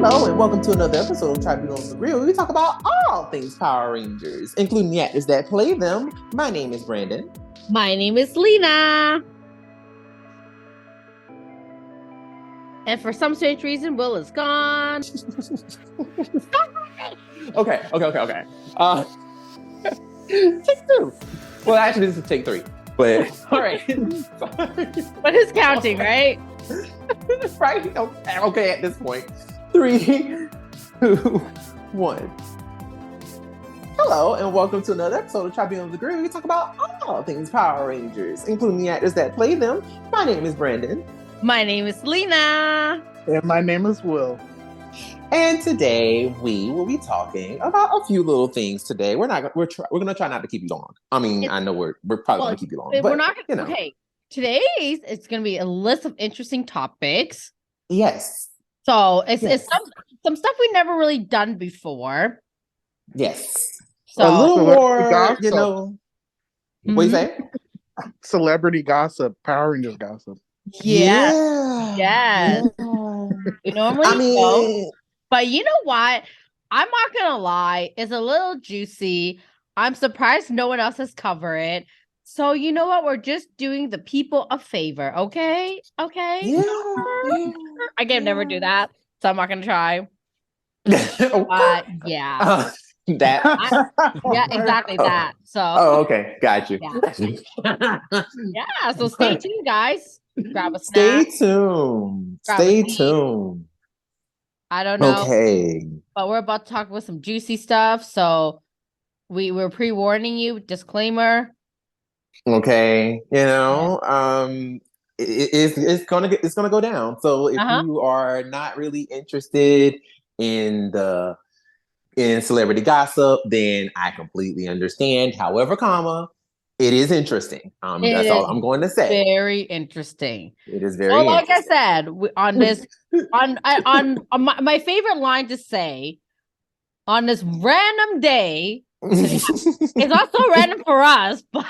Hello and welcome to another episode of Tribunal on the Grill, where we talk about all things Power Rangers, including the actors that play them. My name is Brandon. My name is Lena. And for some strange reason, Will is gone. Okay. Take two. Well, actually, this is take three. But all right. But who's counting, right? Right? Okay, at this point. 3, 2, 1. Hello, and welcome to another episode of Tribunal of the Grill. We talk about all things Power Rangers, including the actors that play them. My name is Brandon. My name is Lena. And my name is Will. And today we will be talking about a few little things. Today we're gonna try not to keep you long. I mean, I know we're probably gonna keep you long, but we're not gonna. Okay, today's it's gonna be a list of interesting topics. Yes. So it's some stuff we've never really done before. Yes. So a little more, gossip. you know. What do you say? Celebrity gossip, Power Rangers gossip. Yeah. Yes. We normally don't. But you know what? I'm not gonna lie, it's a little juicy. I'm surprised no one else has covered it. So you know what? We're just doing the people a favor, okay? Okay. Yeah. I can never do that, so I'm not gonna try. That. Yeah, exactly that. So. Oh, okay, got you. Yeah. So stay tuned, guys. Grab a snack. Stay tuned. I don't know. Okay. But we're about to talk about some juicy stuff, so we're pre-warning you. Disclaimer. Okay, it's gonna go down. So if you are not really interested in celebrity gossip, then I completely understand. However, it is interesting. That's all I'm going to say. Very interesting. It is very. Well, like I said, on this, on my favorite line to say, on this random day. It's not so random for us, but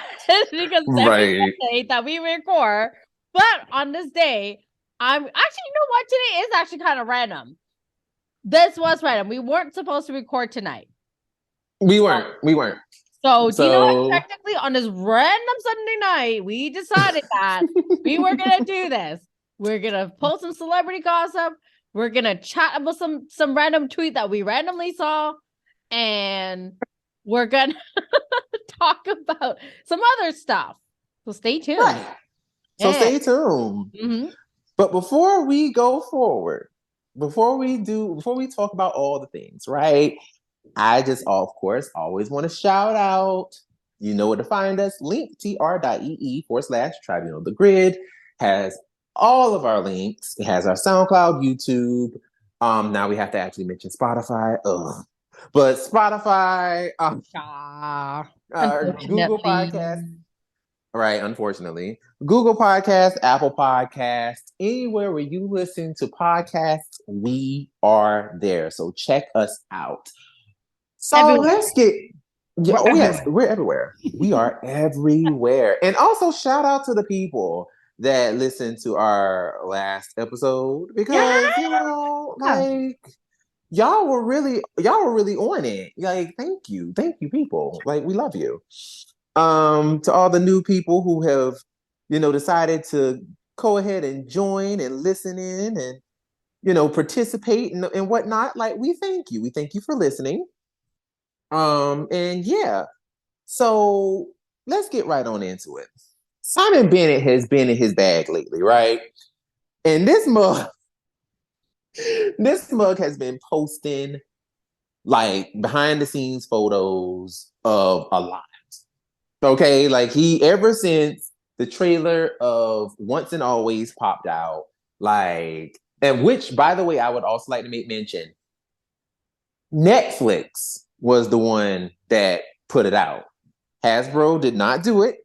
because every day that we record. But on this day, I'm actually, you know what? Today is actually kind of random. This was random. We weren't supposed to record tonight. We weren't. So do you know what? Technically, on this random Sunday night, we decided that we were gonna do this. We're gonna post some celebrity gossip. We're gonna chat about some random tweet that we randomly saw, and we're gonna talk about some other stuff. So stay tuned. Right. So stay tuned. Mm-hmm. But before we go forward, before we talk about all the things, right? I just, of course, always want to shout out, you know where to find us, linktr.ee/Tribunal of the Grid has all of our links. It has our SoundCloud, YouTube. Now we have to actually mention Spotify. But Spotify, Google Podcast. Right, unfortunately. Google Podcast, Apple Podcast, anywhere where you listen to podcasts, we are there. So check us out. So let's get... yes, we're everywhere. We are everywhere. And also shout out to the people that listened to our last episode because, y'all were really on it. Like, thank you people. Like, we love you. To all the new people who have, decided to go ahead and join and listen in and, participate and whatnot. Like, we thank you. We thank you for listening. And yeah, so let's get right on into it. Simon Bennett has been in his bag lately, right? And this mug has been posting like behind the scenes photos of a lot. Okay, like ever since the trailer of Once and Always popped out, like, and which, by the way, I would also like to make mention, Netflix was the one that put it out. Hasbro did not do it,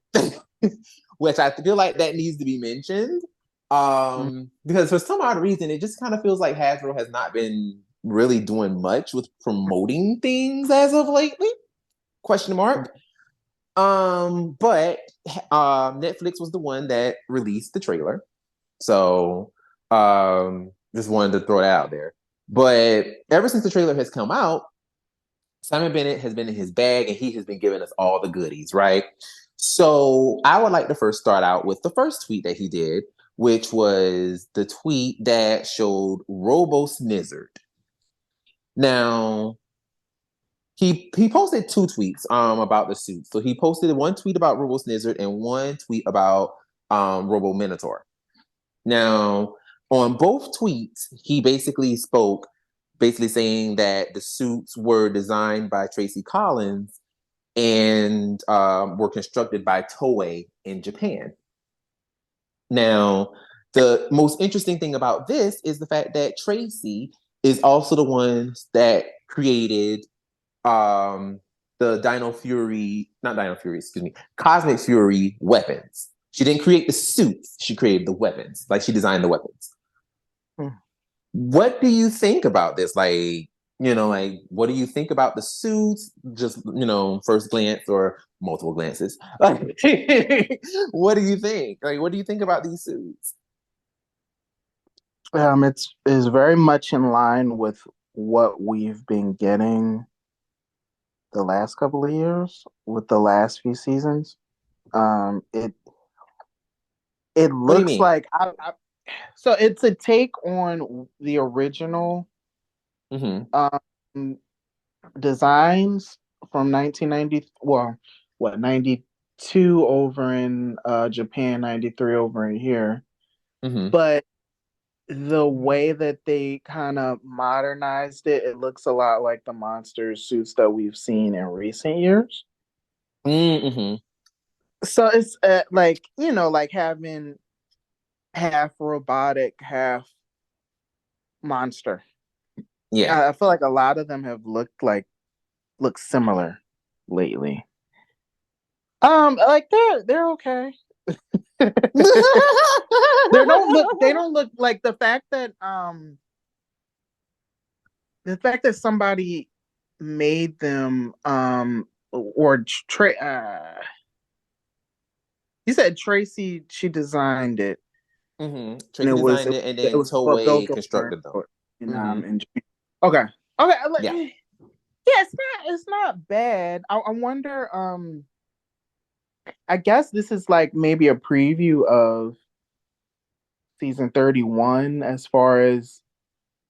which I feel like that needs to be mentioned. Because for some odd reason, it just kind of feels like Hasbro has not been really doing much with promoting things as of lately. ? But Netflix was the one that released the trailer. So just wanted to throw that out there. But ever since the trailer has come out, Simon Bennett has been in his bag and he has been giving us all the goodies, right? So I would like to first start out with the first tweet that he did, which was the tweet that showed Robo Snizzard. Now, he posted two tweets about the suit. So he posted one tweet about Robo Snizzard and one tweet about Robo Minotaur. Now, on both tweets, he basically spoke, basically saying that the suits were designed by Tracy Collins and were constructed by Toei in Japan. Now, the most interesting thing about this is the fact that Tracy is also the one that created the Dino Fury, not Dino Fury, excuse me, Cosmic Fury weapons. She didn't create the suits, she created the weapons. Like she designed the weapons. What do you think about this? Like, like what do you think about the suits? Just, first glance or multiple glances. Like, what do you think? Like, what do you think about these suits? It's very much in line with what we've been getting the last couple of years with the last few seasons. It looks like so it's a take on the original designs from 1990. Well, what 92 over in Japan, 93 over in here. But the way that they kind of modernized it, it looks a lot like the monster suits that we've seen in recent years. So it's like having half robotic, half monster. Yeah, I feel like a lot of them have looked similar lately. Like they're okay. They don't look like the fact that somebody made them you said Tracy, she designed it. Tracy designed it and then Toei constructed them. Okay. Yeah. Yeah, it's not bad. I wonder, I guess this is like maybe a preview of season 31 as far as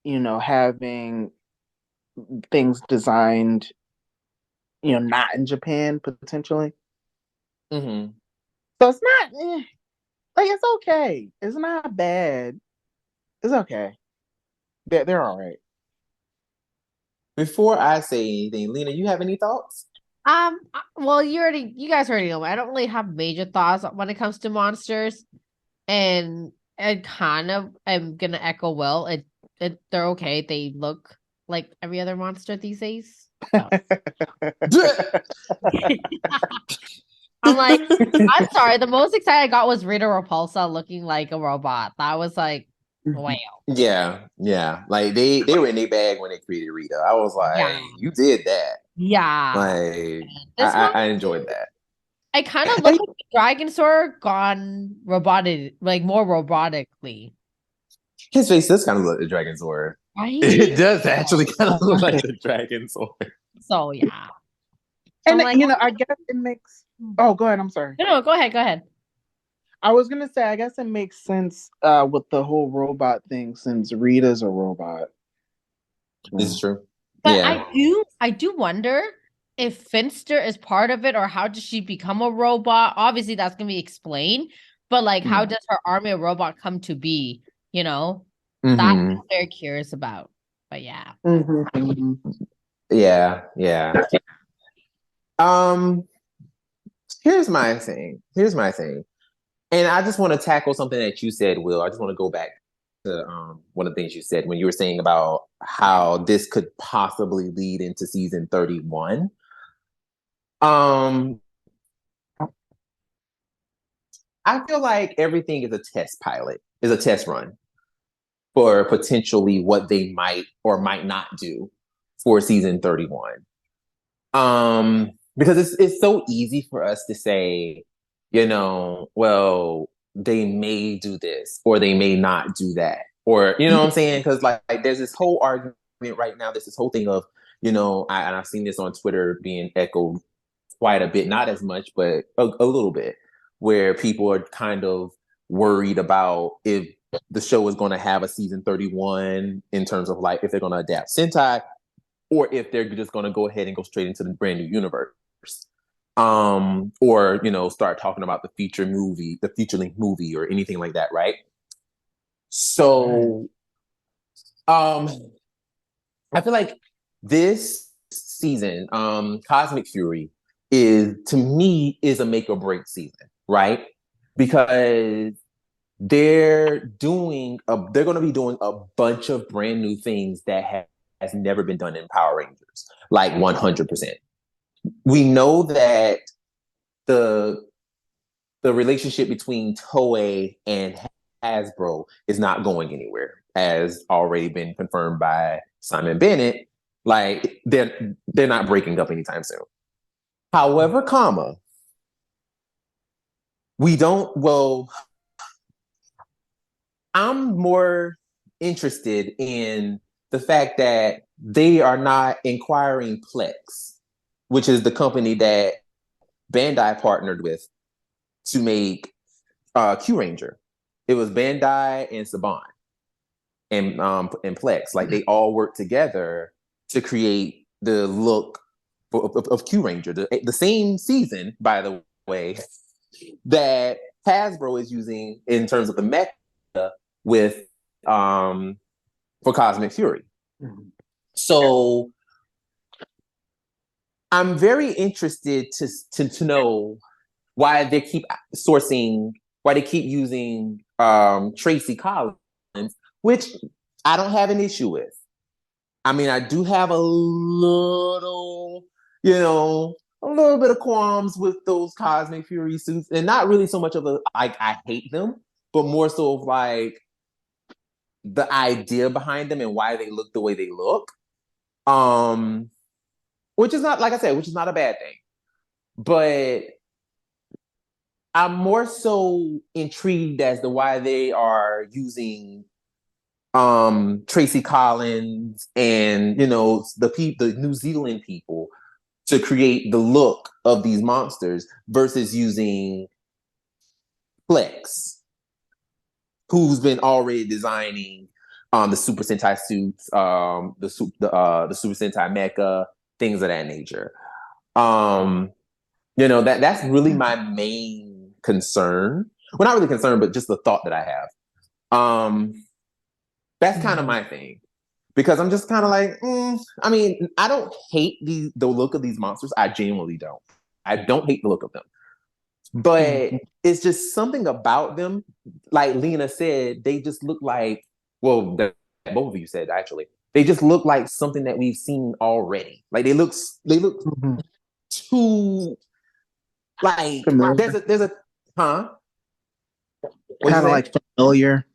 having things designed not in Japan potentially. So it's not like it's okay. It's not bad. It's okay. They're all right. Before I say anything, Lena, you have any thoughts? Well, you guys already know. I don't really have major thoughts when it comes to monsters, and I kind of am gonna echo Will. They're okay. They look like every other monster these days. So. I'm like, I'm sorry. The most excited I got was Rita Repulsa looking like a robot. That was like, wow. Yeah. Like they were in their bag when they created Rita. I was like, you did that. Yeah. Like I enjoyed that. I kind of look like the Dragon Sword gone robotic, like more robotically. His face does kind of look like the Dragon Sword. Right? It does actually kind of look like the Dragon Sword. So yeah. And like, I guess it makes. Oh, go ahead. I'm sorry. No, go ahead. I was gonna say, I guess it makes sense with the whole robot thing since Rita's a robot. This is true. But yeah. I do wonder if Finster is part of it, or how does she become a robot? Obviously, that's gonna be explained. But like, how does her army of robot come to be? That I'm very curious about. But yeah. Yeah. Here's my thing. And I just want to tackle something that you said, Will. I just want to go back to one of the things you said when you were saying about how this could possibly lead into season 31. I feel like everything is a test pilot, is a test run for potentially what they might or might not do for season 31. Because it's so easy for us to say, well, they may do this or they may not do that. or you know what I'm saying? Because like there's this whole argument right now. There's this whole thing of and I've seen this on Twitter being echoed quite a bit, not as much, but a little bit, where people are kind of worried about if the show is going to have a season 31 in terms of like if they're going to adapt Sentai or if they're just going to go ahead and go straight into the brand new universe. Or start talking about the feature length movie or anything like that, right? So I feel like this season, Cosmic Fury, to me is a make or break season, right? Because they're going to be doing a bunch of brand new things that has never been done in Power Rangers, like 100%. We know that the relationship between Toei and Hasbro is not going anywhere, as already been confirmed by Simon Bennett. Like they're not breaking up anytime soon. However, we don't. Well, I'm more interested in the fact that they are not inquiring Plex, which is the company that Bandai partnered with to make Kyuranger. It was Bandai and Saban and Plex. Like they all worked together to create the look of Kyuranger. The same season, by the way, that Hasbro is using in terms of the mecha with for Cosmic Fury. Mm-hmm. So I'm very interested to know why they keep using Tracy Collins, which I don't have an issue with. I mean, I do have a little bit of qualms with those Cosmic Fury suits, and not really so much of I hate them, but more so of like the idea behind them and why they look the way they look. Which is not, like I said, which is not a bad thing. But I'm more so intrigued as to why they are using Tracy Collins and the New Zealand people to create the look of these monsters versus using Plex, who's been already designing the Super Sentai suits, the Super Sentai mecha, things of that nature. That's really my main concern. Well, not really concern, but just the thought that I have. That's kind of my thing. Because I'm just kind of like, I mean, I don't hate the look of these monsters. I genuinely don't. I don't hate the look of them. But it's just something about them. Like Lena said, they just look like, well, both of you said, actually. They just look like something that we've seen already. Like they look too, like, there's a, huh? Kind of like familiar.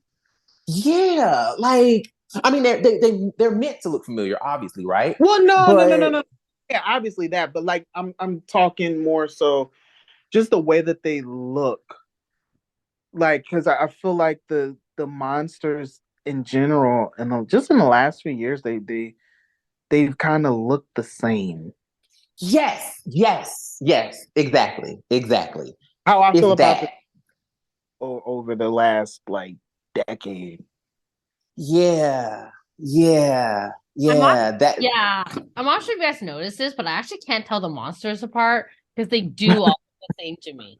Yeah, like, I mean, they're meant to look familiar, obviously, right? Well, no. Yeah, obviously that, but like, I'm talking more so just the way that they look. Like, because I feel like the monsters in general, and just in the last few years, they've kind of looked the same. Yes, exactly. How I feel about that over the last like decade. I'm not sure if you guys noticed this, but I actually can't tell the monsters apart because they do all the same to me.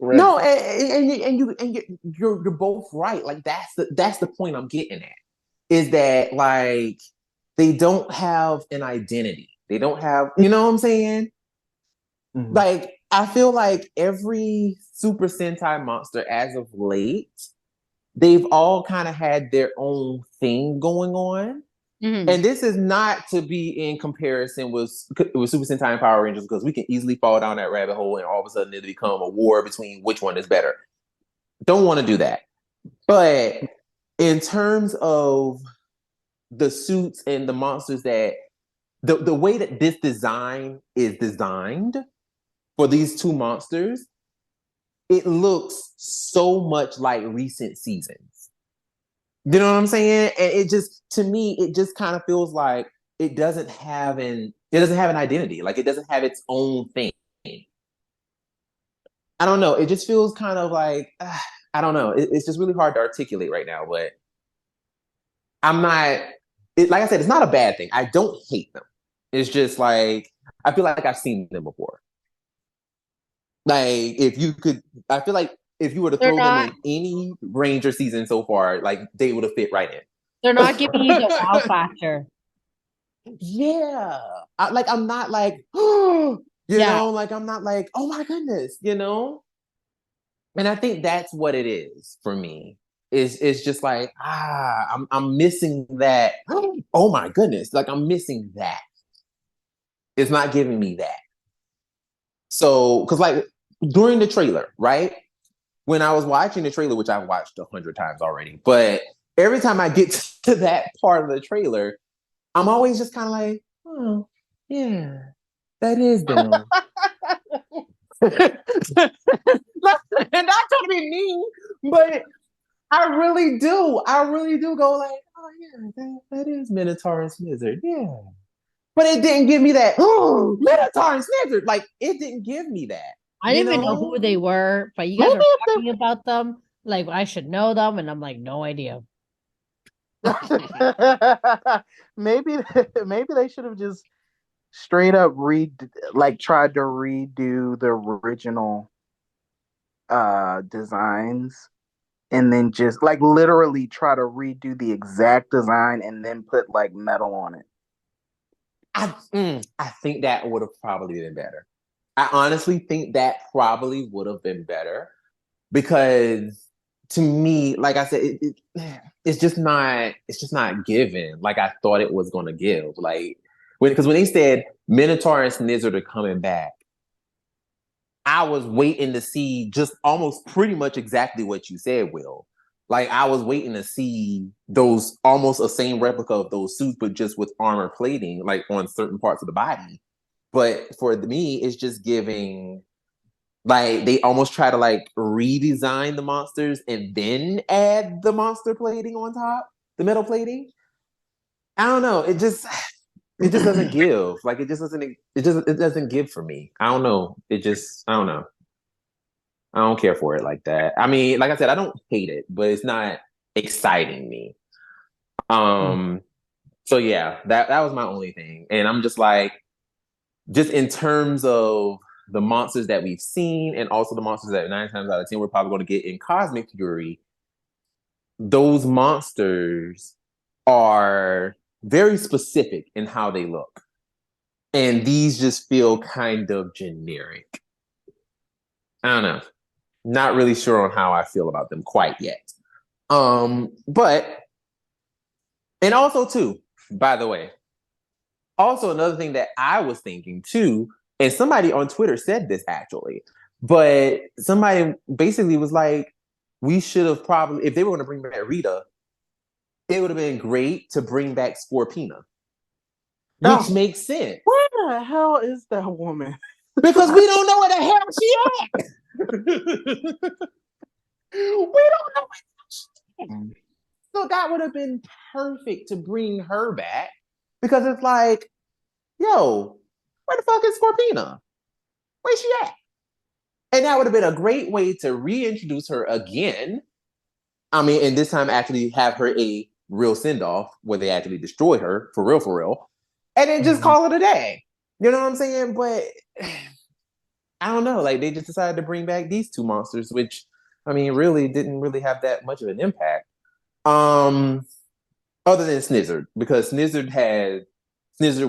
Right. No, and you're both right. Like that's the point I'm getting at, is that like they don't have an identity. They don't have, you know what I'm saying? Mm-hmm. Like I feel like every Super Sentai monster as of late, they've all kind of had their own thing going on. Mm-hmm. And this is not to be in comparison with Super Sentai and Power Rangers, because we can easily fall down that rabbit hole and all of a sudden it'll become a war between which one is better. Don't want to do that. But in terms of the suits and the monsters, that the way that this design is designed for these two monsters, it looks so much like recent seasons. You know what I'm saying? And it just, to me, it just kind of feels like it doesn't have an identity. Like it doesn't have its own thing. I don't know. It just feels kind of like I don't know. It's just really hard to articulate right now. But I'm not. Like I said, it's not a bad thing. I don't hate them. It's just like I feel like I've seen them before. Like if you could, I feel like if you were to They're throw them not. in any Ranger season so far, like they would have fit right in. They're not giving you the wow factor. Yeah. I'm not like, Yeah. like I'm not like, oh my goodness. And I think that's what it is for me. It's just like, I'm missing that. Oh my goodness. Like I'm missing that. It's not giving me that. So, because like during the trailer, right? When I was watching the trailer, which I've watched 100 times already, but every time I get to that part of the trailer, I'm always just kind of like, oh, yeah, that is them. not trying to be mean, but I really do. I really do go like, oh yeah, that is Minotaur and Snizzard. Yeah. But it didn't give me that, oh, Minotaur and Snizzard. Like, it didn't give me that. I didn't even know who they were, but you guys are talking about them. Like I should know them, and I'm like, no idea. maybe they should have just straight up tried to redo the original designs and then just like literally try to redo the exact design and then put like metal on it. I think that would have probably been better. I honestly think that probably would have been better because to me, like I said, it's just not given like I thought it was going to give. Like because when they said Minotaur and Snizzard are coming back, I was waiting to see just almost pretty much exactly what you said, Will. Like I was waiting to see those almost a same replica of those suits, but just with armor plating, like on certain parts of the body. But for me, it's just giving like they almost try to like redesign the monsters and then add the monster plating on top, the metal plating. I don't know. It just doesn't give. Like it doesn't give for me. I don't know. I don't know. I don't care for it like that. I mean, like I said, I don't hate it, but it's not exciting me. So yeah, that was my only thing. And I'm just like, just in terms of the monsters that we've seen and also the monsters that 9 times out of 10 we're probably going to get in Cosmic Fury, those monsters are very specific in how they look. And these just feel kind of generic. I don't know. Not really sure on how I feel about them quite yet. But, and also too, by the way, also another thing that I was thinking too, and somebody on Twitter said this actually, but somebody basically was like, we should have probably, if they were going to bring back Rita, it would have been great to bring back Scorpina, which makes sense. Where the hell is that woman? Because we don't know where the hell she is. We don't know where she is. So that would have been perfect to bring her back because it's like, yo, where the fuck is Scorpina? Where's she at? And that would have been a great way to reintroduce her again. I mean, and this time actually have her a real send-off where they actually destroy her for real. And then just call it a day. You know what I'm saying? But I don't know. Like they just decided to bring back these two monsters, which I mean, really didn't really have that much of an impact. Other than Snizzard, because Snizzard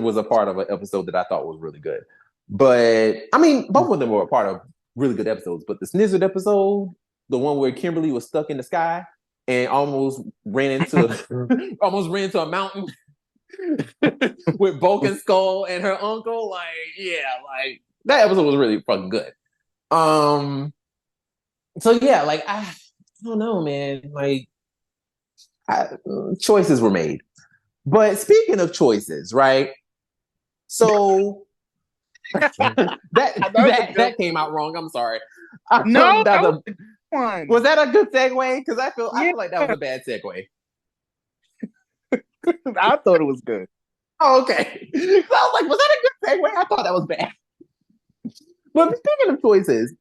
was a part of an episode that I thought was really good. But I mean, both of them were a part of really good episodes. But the Snizzard episode, the one where Kimberly was stuck in the sky and almost ran into a mountain with Vulcan Skull and her uncle, like that episode was really fucking good. So yeah, like I don't know, man. Like choices were made. But speaking of choices, right? So that came out wrong. I'm sorry. No, that was fun. Was that a good segue? Because I feel like that was a bad segue. I thought it was good. Oh, okay. So I was like, was that a good segue? I thought that was bad. But speaking of choices,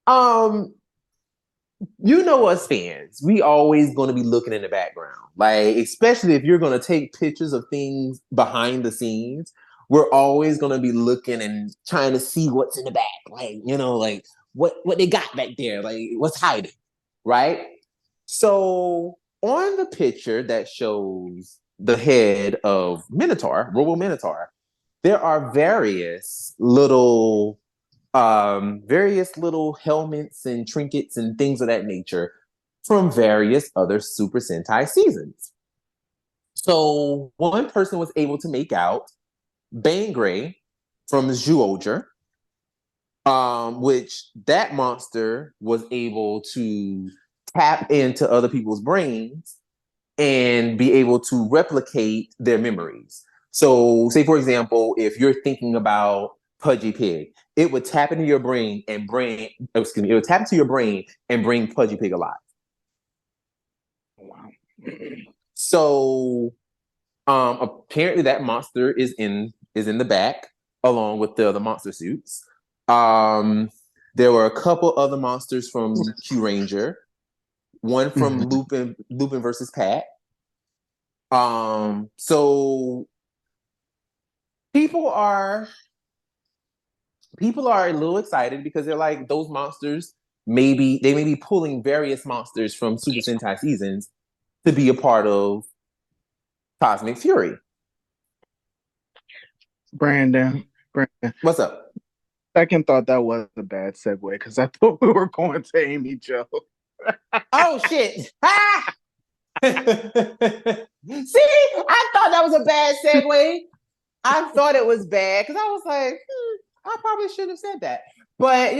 um, you know us fans, we always going to be looking in the background. Like, especially if you're going to take pictures of things behind the scenes, we're always going to be looking and trying to see what's in the back. Like, like what they got back there, like what's hiding, right? So on the picture that shows the head of Minotaur, Robo Minotaur, there are various little helmets and trinkets and things of that nature from various other Super Sentai seasons. So one person was able to make out Bangray from Zyuohger, which that monster was able to tap into other people's brains and be able to replicate their memories. So, say for example, if you're thinking about Pudgy Pig, it would tap into your brain and bring, excuse me, it would tap into your brain and bring Pudgy Pig alive. Wow. So, apparently that monster is in the back along with the other monster suits. There were a couple other monsters from Kyuranger, one from Lupin versus Pat. So people are a little excited because they're like, those monsters may be pulling various monsters from Super Sentai seasons to be a part of Cosmic Fury. Brandon, What's up? second thought that was a bad segue because I thought we were going to Amy Jo. Oh shit! Ah! See, I thought that was a bad segue. I thought it was bad because I was like, I probably shouldn't have said that. But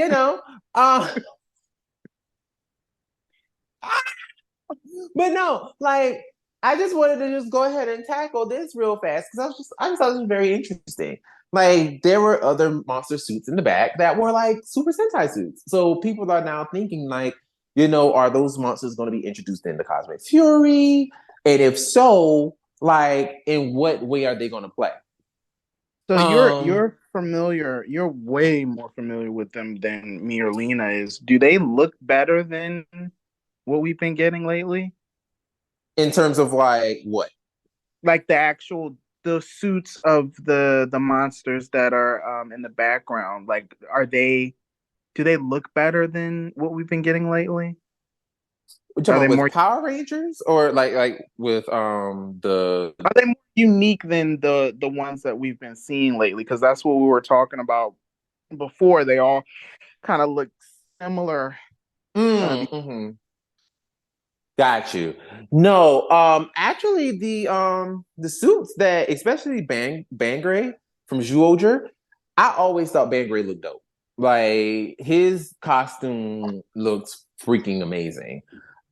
but no, like I just wanted to just go ahead and tackle this real fast because I just thought it was very interesting. Like there were other monster suits in the back that were like Super Sentai suits. So people are now thinking like, are those monsters going to be introduced into Cosmic Fury? And if so, like in what way are they going to play? So you're familiar, you're way more familiar with them than me or Lena is. Do they look better than what we've been getting lately? In terms of like what? Like the suits of the monsters that are in the background. Like do they look better than what we've been getting lately? We're Are talking they about more with Power Rangers or like with the are they more unique than the ones that we've been seeing lately? Because that's what we were talking about before. They all kind of look similar. mm-hmm. Got you. No, actually the suits that especially Bangray from Zyuohger, I always thought Bangray looked dope. Like his costume looks freaking amazing.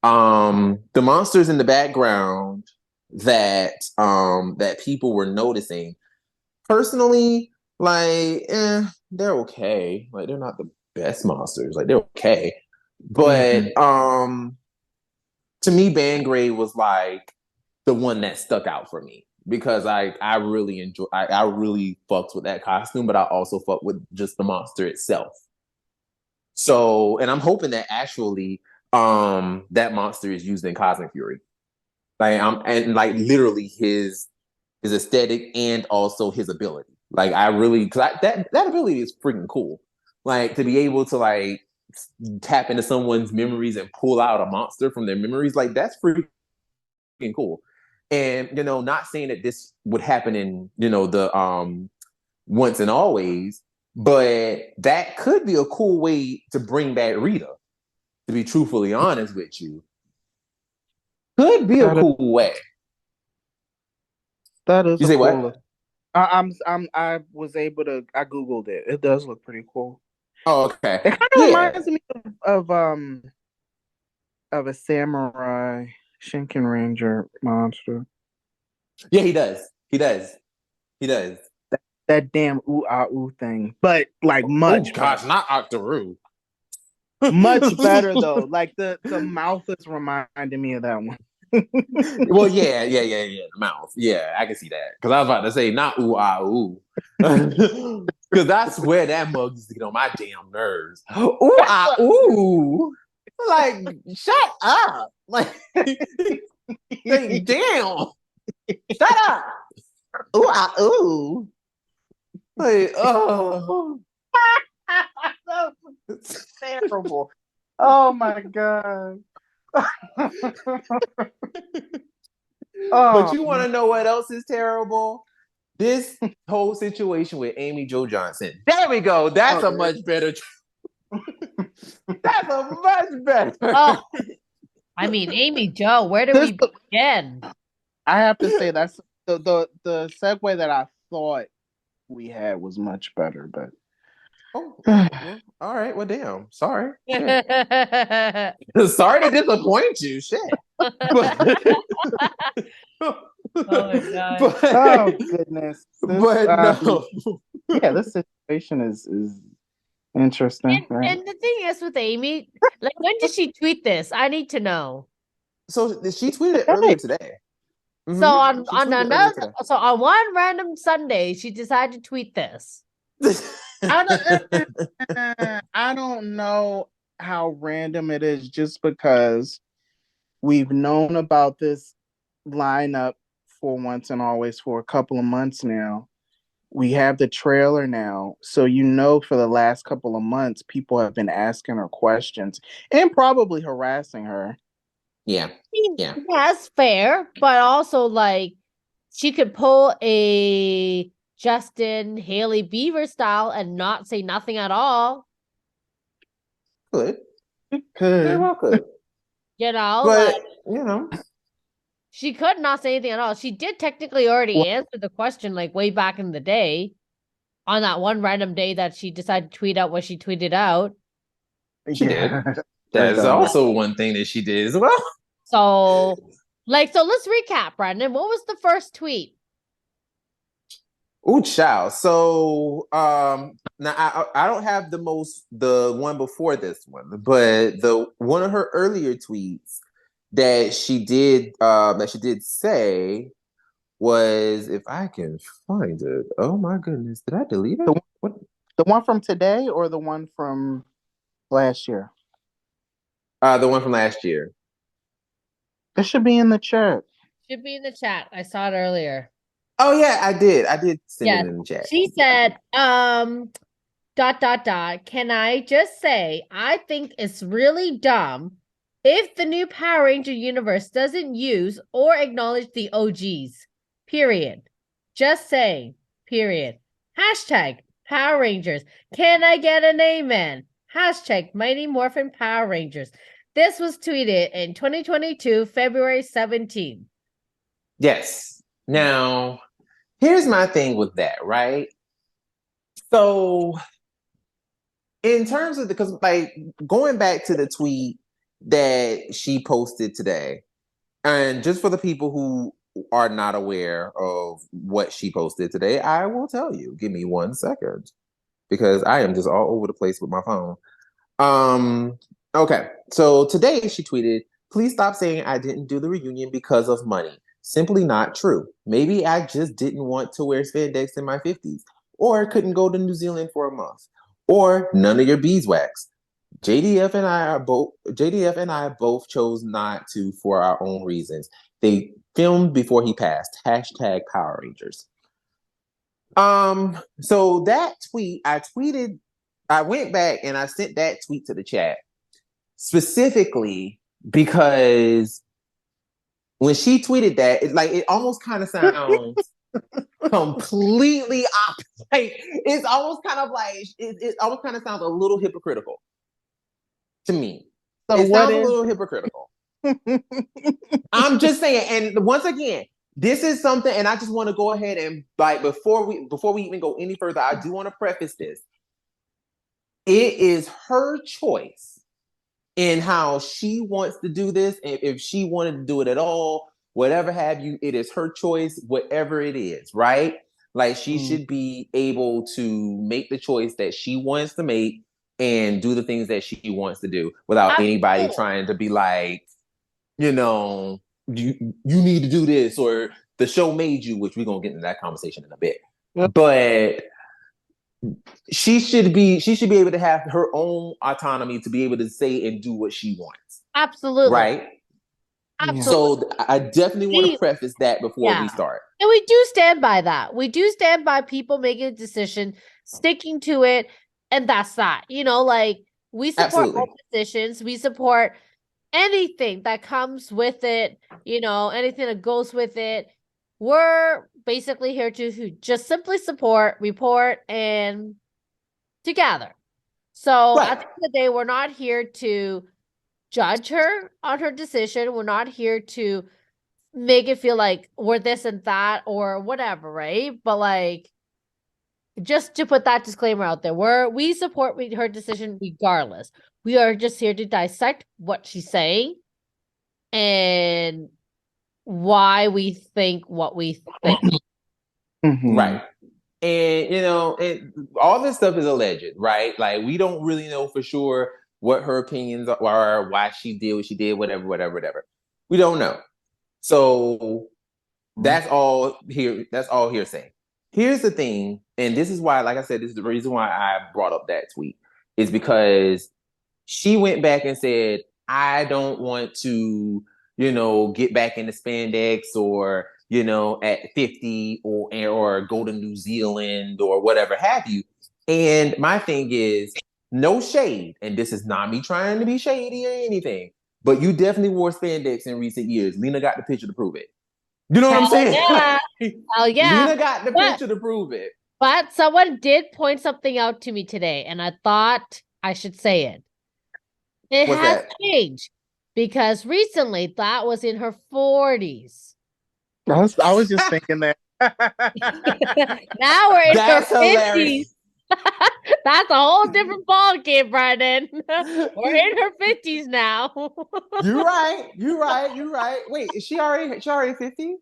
The monsters in the background that people were noticing, personally, like, they're okay. Like they're not the best monsters. Like they're okay. But to me, Bangray was like the one that stuck out for me because I really enjoy I really fucked with that costume, but I also fucked with just the monster itself. So, and I'm hoping that actually that monster is used in Cosmic Fury. Like and like literally his aesthetic and also his ability. Like I really because that ability is freaking cool. Like to be able to like tap into someone's memories and pull out a monster from their memories, like that's freaking cool. And not saying that this would happen in the once and always, but that could be a cool way to bring back Rita. To be truthfully honest with you, could be a cool way. That is you a say cool what? look. I was able to. I googled it. It does look pretty cool. Oh, okay. It kind of Yeah. reminds me of a samurai Shinken Ranger monster. Yeah, he does. He does. He does. That damn ooh ah ooh thing, but like much. Oh gosh, better. not Octoroo. Much better though. Like the mouth is reminding me of that one. Well, yeah, the mouth. Yeah, I can see that. Because I was about to say not ooh ah ooh. Because I swear that mug used to get on my damn nerves. Ooh ah ooh. Like, shut up. Like, damn. Shut up. Ooh ah ooh. Like, oh. That's terrible. Oh my god. But you want to know what else is terrible? This whole situation with Amy Jo Johnson. There we go. That's a much better. That's a much better. Oh, I mean, Amy Jo, where do we begin? I have to say that's the segue that I thought we had was much better, but well, all right. Well, damn. Sorry. Sorry to disappoint you. Shit. Oh my god. Oh goodness. No. Yeah, this situation is interesting. And the thing is with Amy, like, when did she tweet this? I need to know. So she tweeted earlier today. Mm-hmm. So on one random Sunday, she decided to tweet this. I don't know how random it is, just because we've known about this lineup for once and always for a couple of months now. We have the trailer now, so for the last couple of months, people have been asking her questions and probably harassing her. Yeah. That's fair, but also, like, she could pull a Justin Hailey Bieber style and not say nothing at all. Could. Very well could. But like, she could not say anything at all. She did technically already answer the question, like, way back in the day, on that one random day that she decided to tweet out what she tweeted out. She did. That is also one thing that she did as well. So let's recap, Brandon. What was the first tweet? Ooh, child. So now I don't have the one before this one, but the one of her earlier tweets that she did say was, if I can find it. Oh my goodness, did I delete it? The one from today or the one from last year? The one from last year. It should be in the chat. Should be in the chat. I saw it earlier. Oh yeah, I did send it in the chat. She said, ... Can I just say, I think it's really dumb if the new Power Ranger universe doesn't use or acknowledge the OGs. Period. Just saying. Period. Hashtag Power Rangers. Can I get an amen? Hashtag Mighty Morphin Power Rangers. This was tweeted in 2022, February 17th. Yes. Now, here's my thing with that, right? So, in terms of because like going back to the tweet that she posted today, and just for the people who are not aware of what she posted today, I will tell you. Give me 1 second, because I am just all over the place with my phone. Okay, so today she tweeted, "Please stop saying I didn't do the reunion because of money. Simply not true. Maybe I just didn't want to wear spandex in my 50s, or couldn't go to New Zealand for a month, or none of your beeswax. JDF and I both chose not to for our own reasons. They filmed before he passed. Hashtag Power Rangers." So that tweet, I went back and I sent that tweet to the chat specifically because when she tweeted that, it almost kind of sounds completely opposite. Like, it's almost kind of like it almost kind of sounds a little hypocritical to me. So it sounds a little hypocritical. I'm just saying, and once again, this is something, and I just want to go ahead and, like, before we even go any further, I do want to preface this. It is her choice in how she wants to do this, and if she wanted to do it at all, whatever have you, it is her choice, whatever it is, right? Like, she should be able to make the choice that she wants to make and do the things that she wants to do without anybody trying to be like, you need to do this, or the show made you, which we're gonna get into that conversation in a bit. Yep. But she should be able to have her own autonomy to be able to say and do what she wants. Absolutely. Right? Absolutely. So I definitely want to preface that before we start. And we do stand by that. We do stand by people making a decision, sticking to it, and that's that. You know, like we support all positions. We support anything that comes with it, you know, anything that goes with it. We're basically here to just simply support, report, and to gather. So at the end of the day, we're not here to judge her on her decision. We're not here to make it feel like we're this and that or whatever, right? But like, just to put that disclaimer out there, we support her decision regardless. We are just here to dissect what she's saying and why we think what we think. Right. And, you know, all this stuff is alleged, right? Like, we don't really know for sure what her opinions are, why she did what she did, whatever. We don't know. So that's all hearsay. Here's the thing, and this is why, like I said, this is the reason why I brought up that tweet, is because she went back and said, I don't want to, you know, get back into spandex or, you know, at 50 or go to New Zealand or whatever have you. And my thing is, no shade, and this is not me trying to be shady or anything, but you definitely wore spandex in recent years. Lena got the picture to prove it. You know what I'm saying? Yeah. Hell yeah. Lena got the picture to prove it. But someone did point something out to me today, and I thought I should say it. It has changed because recently that was in her 40s. I was just thinking that. Now we're in her 50s. That's a whole different ball game, Brandon. We're in her 50s now. You're right. Wait, is she already 50?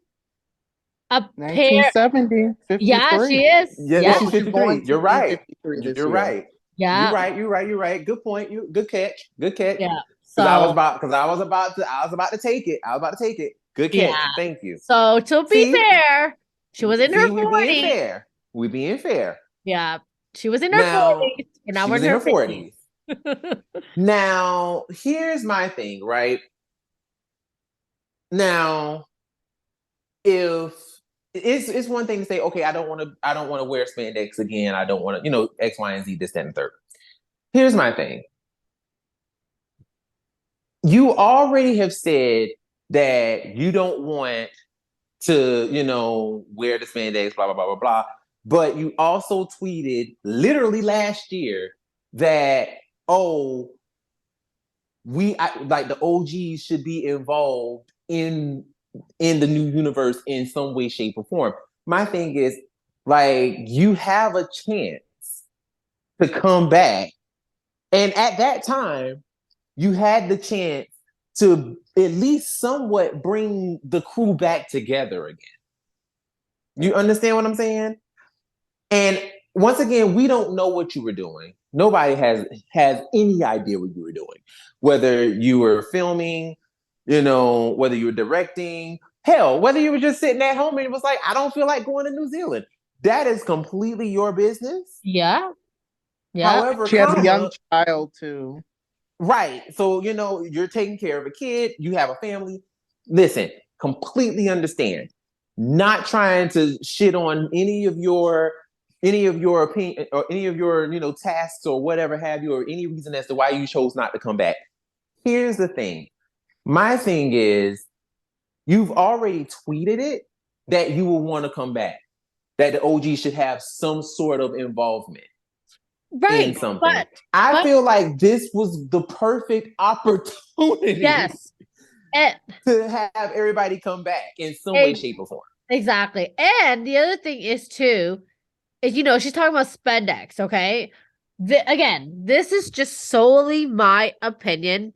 1970, 53. Yeah, she is. Yeah, she's 53. You're right. You're right. Yeah. You're right. Good point. Good catch. Yeah. So I was about to take it. Good catch. Yeah. Thank you. So to be fair, she was in her 40s. We being fair. Yeah. She was in her 40s. And now we're in her 40s. Now, here's my thing, right? Now, if it's one thing to say, okay, I don't want to wear spandex again. I don't want to, you know, X, Y, and Z, this, that, and third. Here's my thing. You already have said that you don't want to, you know, wear the spandex, blah, blah, blah, blah, blah. But you also tweeted literally last year that, like the OGs should be involved in the new universe in some way, shape, or form. My thing is, like, you have a chance to come back. And at that time, you had the chance to at least somewhat bring the crew back together again. You understand what I'm saying? And once again, we don't know what you were doing. Nobody has any idea what you were doing. Whether you were filming, you know, whether you were directing, hell, whether you were just sitting at home and it was like, I don't feel like going to New Zealand. That is completely your business. Yeah. However, she has a young child too. Right. So, you know, you're taking care of a kid, you have a family. Listen, completely understand. Not trying to shit on any of your opinion or any of your, you know, tasks or whatever have you, or any reason as to why you chose not to come back. Here's the thing. My thing is, you've already tweeted it that you will want to come back, that the OG should have some sort of involvement in something. But I feel like this was the perfect opportunity. Yes. To have everybody come back in some way, shape, or form. Exactly. And the other thing is too, is, you know, she's talking about spandex, okay? Again, this is just solely my opinion.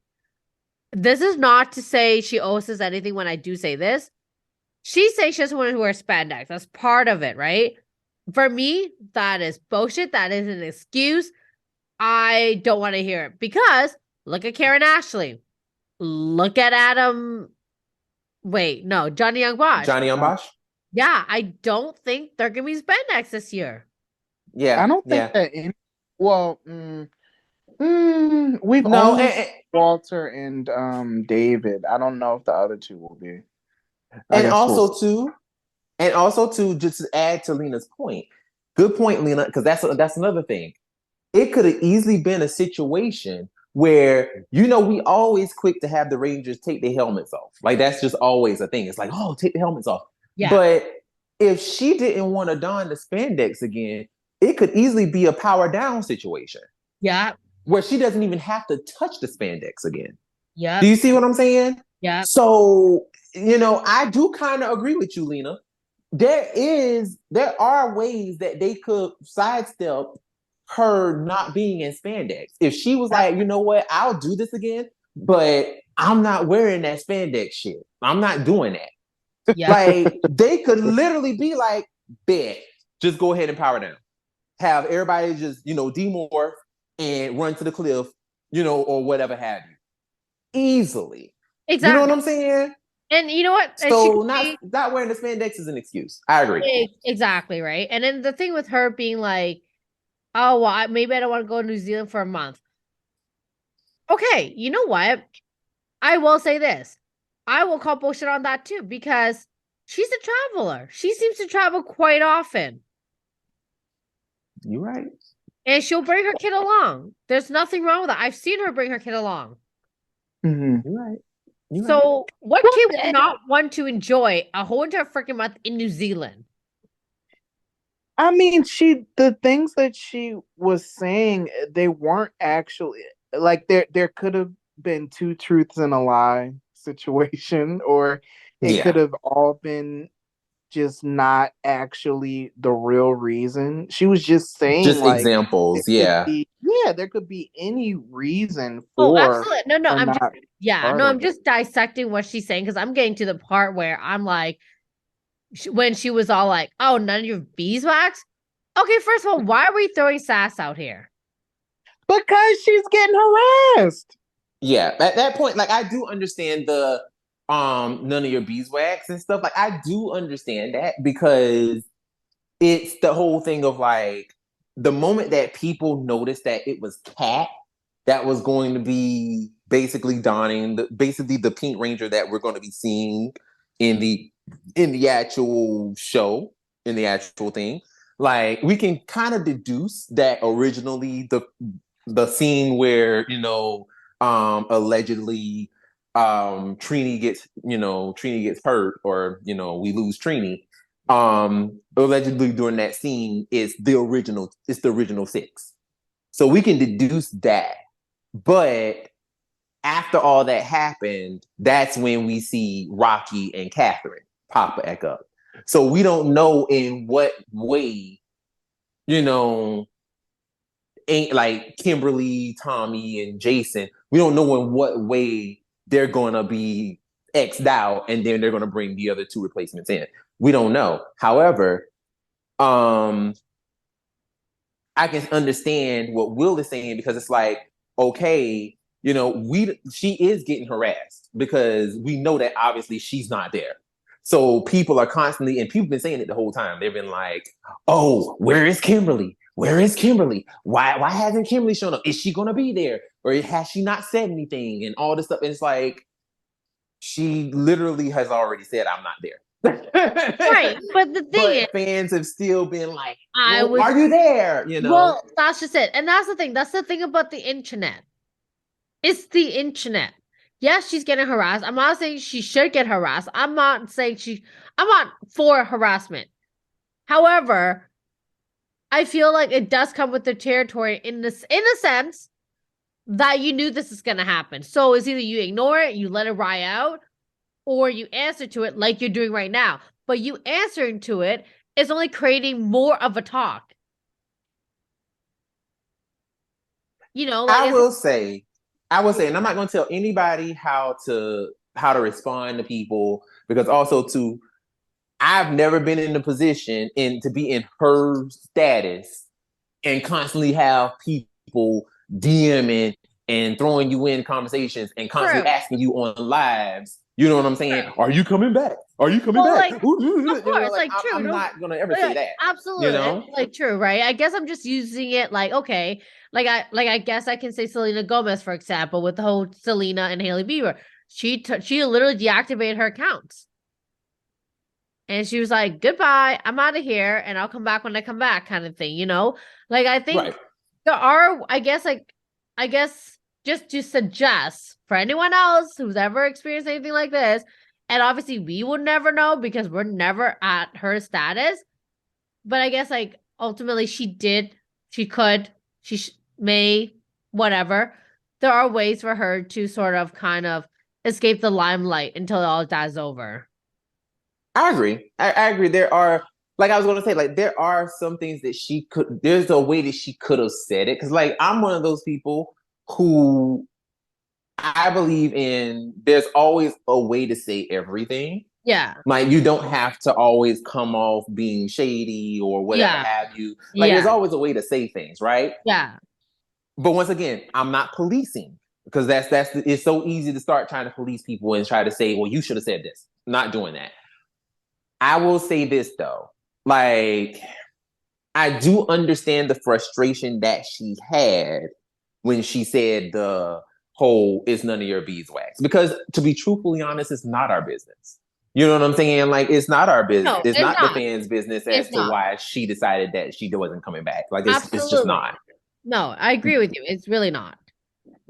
This is not to say she owes us anything when I do say this. She says she doesn't want to wear spandex. That's part of it, right? For me, that is bullshit. That is an excuse. I don't want to hear it because look at Karen Ashley. Look at Adam Wait, no, Johnny Young Bosch. Johnny Young Bosch. Yeah, I don't think they're gonna be spandex this year. Yeah, I don't think yeah. that we've No, only seen Walter and David. I don't know if the other two will be. I and guess also too, just to add to Lena's point. Good point, Lena, because that's another thing. It could have easily been a situation where, we always quick to have the Rangers take their helmets off. Like that's just always a thing. It's like, oh, take the helmets off. Yeah. But if she didn't want to don the spandex again, it could easily be a power down situation. Yeah. Where she doesn't even have to touch the spandex again. Yeah. Do you see what I'm saying? Yeah. So, I do kind of agree with you, Lena. There are ways that they could sidestep her not being in spandex. If she was like, you know what, I'll do this again, but I'm not wearing that spandex shit. I'm not doing that. Yeah. Like, they could literally be like, bet, just go ahead and power down. Have everybody just, demorph and run to the cliff, or whatever have you. Easily. Exactly. You know what I'm saying? And you know what? So not wearing the spandex is an excuse. I agree. Exactly, right? And then the thing with her being like, oh, well, maybe I don't want to go to New Zealand for a month. Okay, you know what? I will say this. I will call bullshit on that too, because she's a traveler. She seems to travel quite often. You're right. And she'll bring her kid along. There's nothing wrong with that. I've seen her bring her kid along. Mm-hmm. You're right. So what kid would not want to enjoy a whole entire freaking month in New Zealand? I mean, the things that she was saying, they weren't actually like there could have been two truths and a lie situation, or it could have all been just not actually the real reason. She was just saying just like examples, there could be any reason for. Oh, absolutely. No, I'm it. just dissecting what she's saying, because I'm getting to the part where I'm like, when she was all like, oh, none of your beeswax? Okay, first of all, why are we throwing sass out here? Because she's getting harassed. Yeah, at that point, like, I do understand the none of your beeswax and stuff. Like, I do understand that, because it's the whole thing of like, the moment that people noticed that it was Kat that was going to be basically donning the Pink Ranger that we're going to be seeing in the actual show, in the actual thing. Like, we can kind of deduce that originally the scene where, allegedly Trini gets hurt, or we lose Trini, allegedly during that scene, it's the original 6. So we can deduce that. But after all that happened, that's when we see Rocky and Catherine pop back up. So we don't know in what way, ain't like Kimberly, Tommy, and Jason. We don't know in what way they're gonna be X'd out, and then they're gonna bring the other 2 replacements in. We don't know. However, I can understand what Will is saying, because it's like, okay, she is getting harassed, because we know that obviously she's not there. So people are constantly, and people have been saying it the whole time. They've been like, oh, where is Kimberly? Where is Kimberly? Why hasn't Kimberly shown up? Is she going to be there? Or has she not said anything? And all this stuff. And it's like, she literally has already said, I'm not there. Right. But the thing is, fans have still been like, are you there? Well, that's just it. And that's the thing. That's the thing about the internet. It's the internet. Yes, she's getting harassed. I'm not saying she should get harassed. I'm not for harassment. However, I feel like it does come with the territory in a sense that you knew this is going to happen. So it's either you ignore it, you let it ride out, or you answer to it like you're doing right now. But you answering to it is only creating more of a talk. I will say, and I'm not going to tell anybody how to respond to people, because also too, I've never been in a position to be in her status and constantly have people DMing and throwing you in conversations and constantly asking you on lives You know what I'm saying? True. Are you coming back? Are you coming Well, back? like, Ooh, you know, of course, like like true. I'm Don't, not gonna ever say that. absolutely, You know? like true, right? I guess I'm just using it like okay, I guess I can say Selena Gomez for example with the whole Selena and Hailey Bieber. She literally deactivated her accounts. And she was like, "Goodbye, I'm out of here, and I'll come back when I come back," kind of thing, you know? Like I think Right. there are, I guess just to suggest for anyone else who's ever experienced anything like this, and obviously we would never know because we're never at her status, but I guess like ultimately she could, may, whatever. There are ways for her to sort of kind of escape the limelight until it all dies over. I agree. I agree. There are, like I was gonna say, like there are some things that she could. There's a way that she could have said it because, like, I'm one of those people who I believe in. There's always a way to say everything. Yeah. Like you don't have to always come off being shady or whatever Yeah. have you. Like there's Yeah. always a way to say things, right? Yeah. But once again, I'm not policing because that's it's so easy to start trying to police people and try to say, well, you should have said this. Not doing that. I will say this though, like I do understand the frustration that she had when she said the whole "it's none of your beeswax," because to be truthfully honest, it's not our business. You know what I'm saying? Like it's not our business. No, It's it's not the not. fans' business as It's to not. why she decided that she wasn't coming back. Like it's just Absolutely. not. No, I agree with you. It's really not.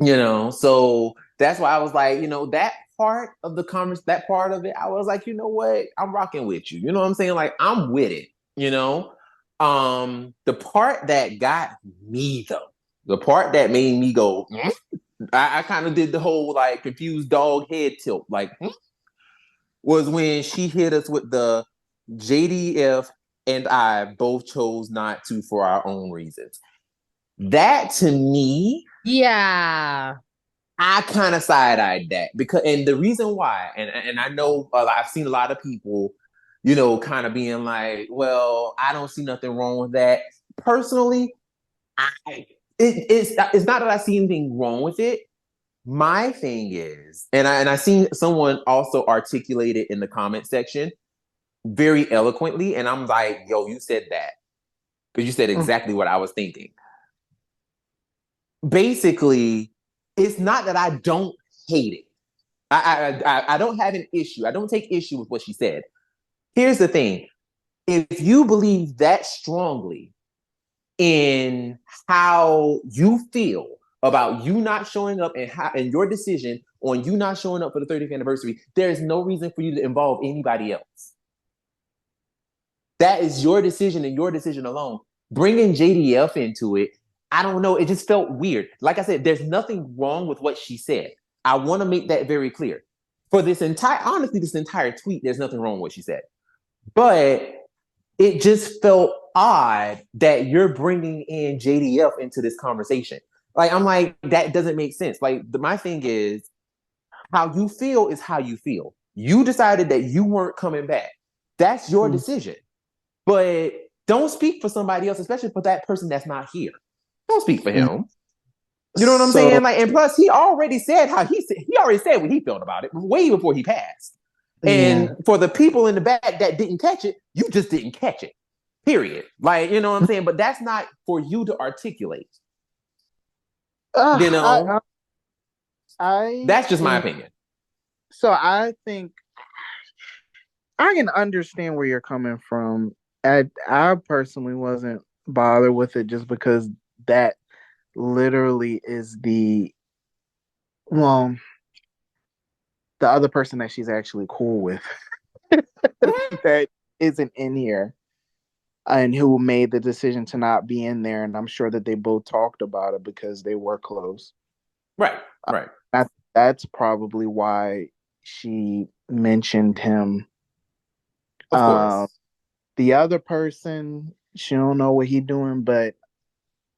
You know, so that's why I was like, that part of the that part of it, I was like, you know what, I'm rocking with you. You know what I'm saying? Like I'm with it. You know, the part that got me though, the part that made me go, I kind of did the whole like confused dog head tilt, like, was when she hit us with the JDF and I both chose not to for our own reasons. That to me, Yeah. I kind of side-eyed that because, and the reason why, and I know I've seen a lot of people, kind of being like, well, I don't see nothing wrong with that. Personally, it's not that I see anything wrong with it. My thing is, and I seen someone also articulate it in the comment section very eloquently, and I'm like, yo, you said that because you said exactly what I was thinking. Basically, it's not that I don't hate it. I don't have an issue. I don't take issue with what she said. Here's the thing: if you believe that strongly in how you feel about you not showing up and your decision on you not showing up for the 30th anniversary, there is no reason for you to involve anybody else. That is your decision and your decision alone. Bringing JDF into it, I don't know. It just felt weird. Like I said, there's nothing wrong with what she said. I want to make that very clear. For this entire tweet, there's nothing wrong with what she said. But it just felt odd that you're bringing in JDF into this conversation. Like, I'm like, that doesn't make sense. Like, my thing is, how you feel is how you feel. You decided that you weren't coming back. That's your decision. But don't speak for somebody else, especially for that person that's not here. Don't speak for him. You know what I'm saying? Like, and plus, he already said he already said what he felt about it way before he passed. And for the people in the back that didn't catch it, you just didn't catch it. Period. Like, you know what I'm saying? But that's not for you to articulate. That's just my opinion. So I think I can understand where you're coming from. I personally wasn't bothered with it just because that literally is the other person that she's actually cool with that isn't in here and who made the decision to not be in there. And I'm sure that they both talked about it because they were close. Right. That's probably why she mentioned him. Of course. The other person, she don't know what he's doing, but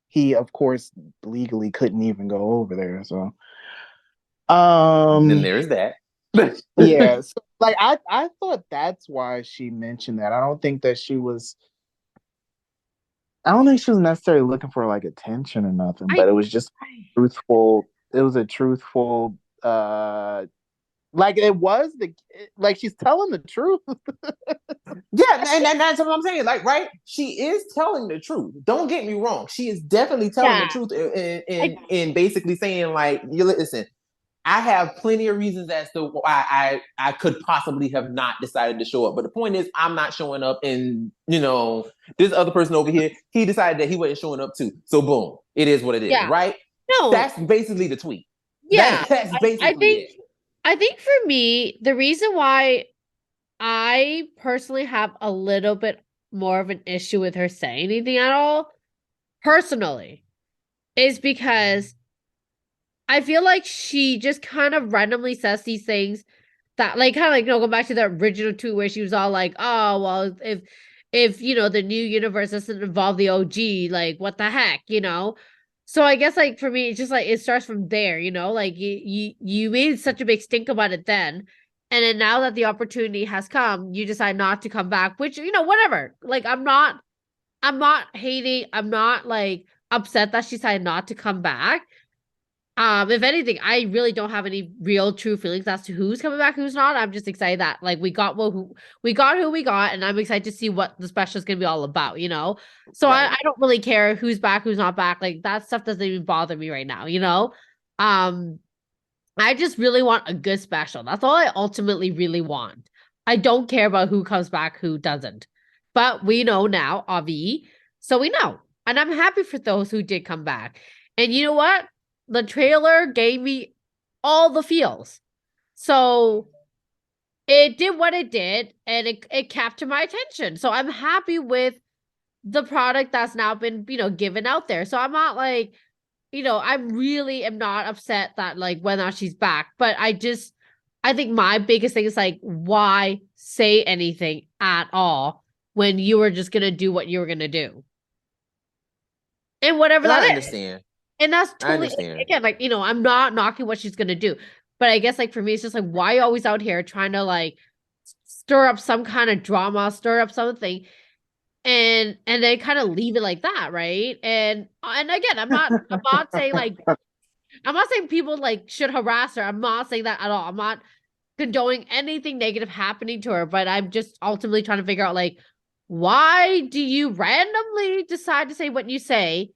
he, of course, legally couldn't even go over there. So, then there's that. Yeah, so, like I thought that's why she mentioned that. I don't think she was necessarily looking for like attention or nothing, but it was just truthful. It was a truthful Like it was like she's telling the truth. Yeah, and that's what I'm saying. Like, right? She is telling the truth. Don't get me wrong. She is definitely telling the truth in basically saying, like, you listen, I have plenty of reasons as to why I could possibly have not decided to show up. But the point is, I'm not showing up, and this other person over here, he decided that he wasn't showing up too. So boom, it is what it is, right? No, that's basically the tweet. Yeah, that's basically it. I think for me, the reason why I personally have a little bit more of an issue with her saying anything at all, personally, is because I feel like she just kind of randomly says these things that, like, kind of like, go back to the original two where she was all like, oh, well, if the new universe doesn't involve the OG, like, what the heck, So I guess, like, for me, it's just like it starts from there, like you made such a big stink about it then, and then now that the opportunity has come, you decide not to come back, which whatever. Like, I'm not hating, I'm not like upset that she decided not to come back. If anything, I really don't have any real true feelings as to who's coming back, who's not. I'm just excited that like we got who we got, and I'm excited to see what the special is gonna be all about, So Right. I don't really care who's back, who's not back. Like that stuff doesn't even bother me right now, I just really want a good special. That's all I ultimately really want. I don't care about who comes back, who doesn't. But we know now, Avi, so we know. And I'm happy for those who did come back. And you know what? The trailer gave me all the feels. So it did what it did, and it captured my attention. So I'm happy with the product that's now been, given out there. So I'm not like, I really am not upset that like whether or not she's back. But I think my biggest thing is like, why say anything at all when you were just gonna do what you were gonna do? And whatever And that I is. understand. And that's I totally, understand. again, like, I'm not knocking what she's gonna do. But I guess like for me, it's just like, why are you always out here trying to like stir up some kind of drama, stir up something, and then kind of leave it like that, right? And again, I'm not saying like I'm not saying people like should harass her. I'm not saying that at all. I'm not condoning anything negative happening to her, but I'm just ultimately trying to figure out like, why do you randomly decide to say what you say,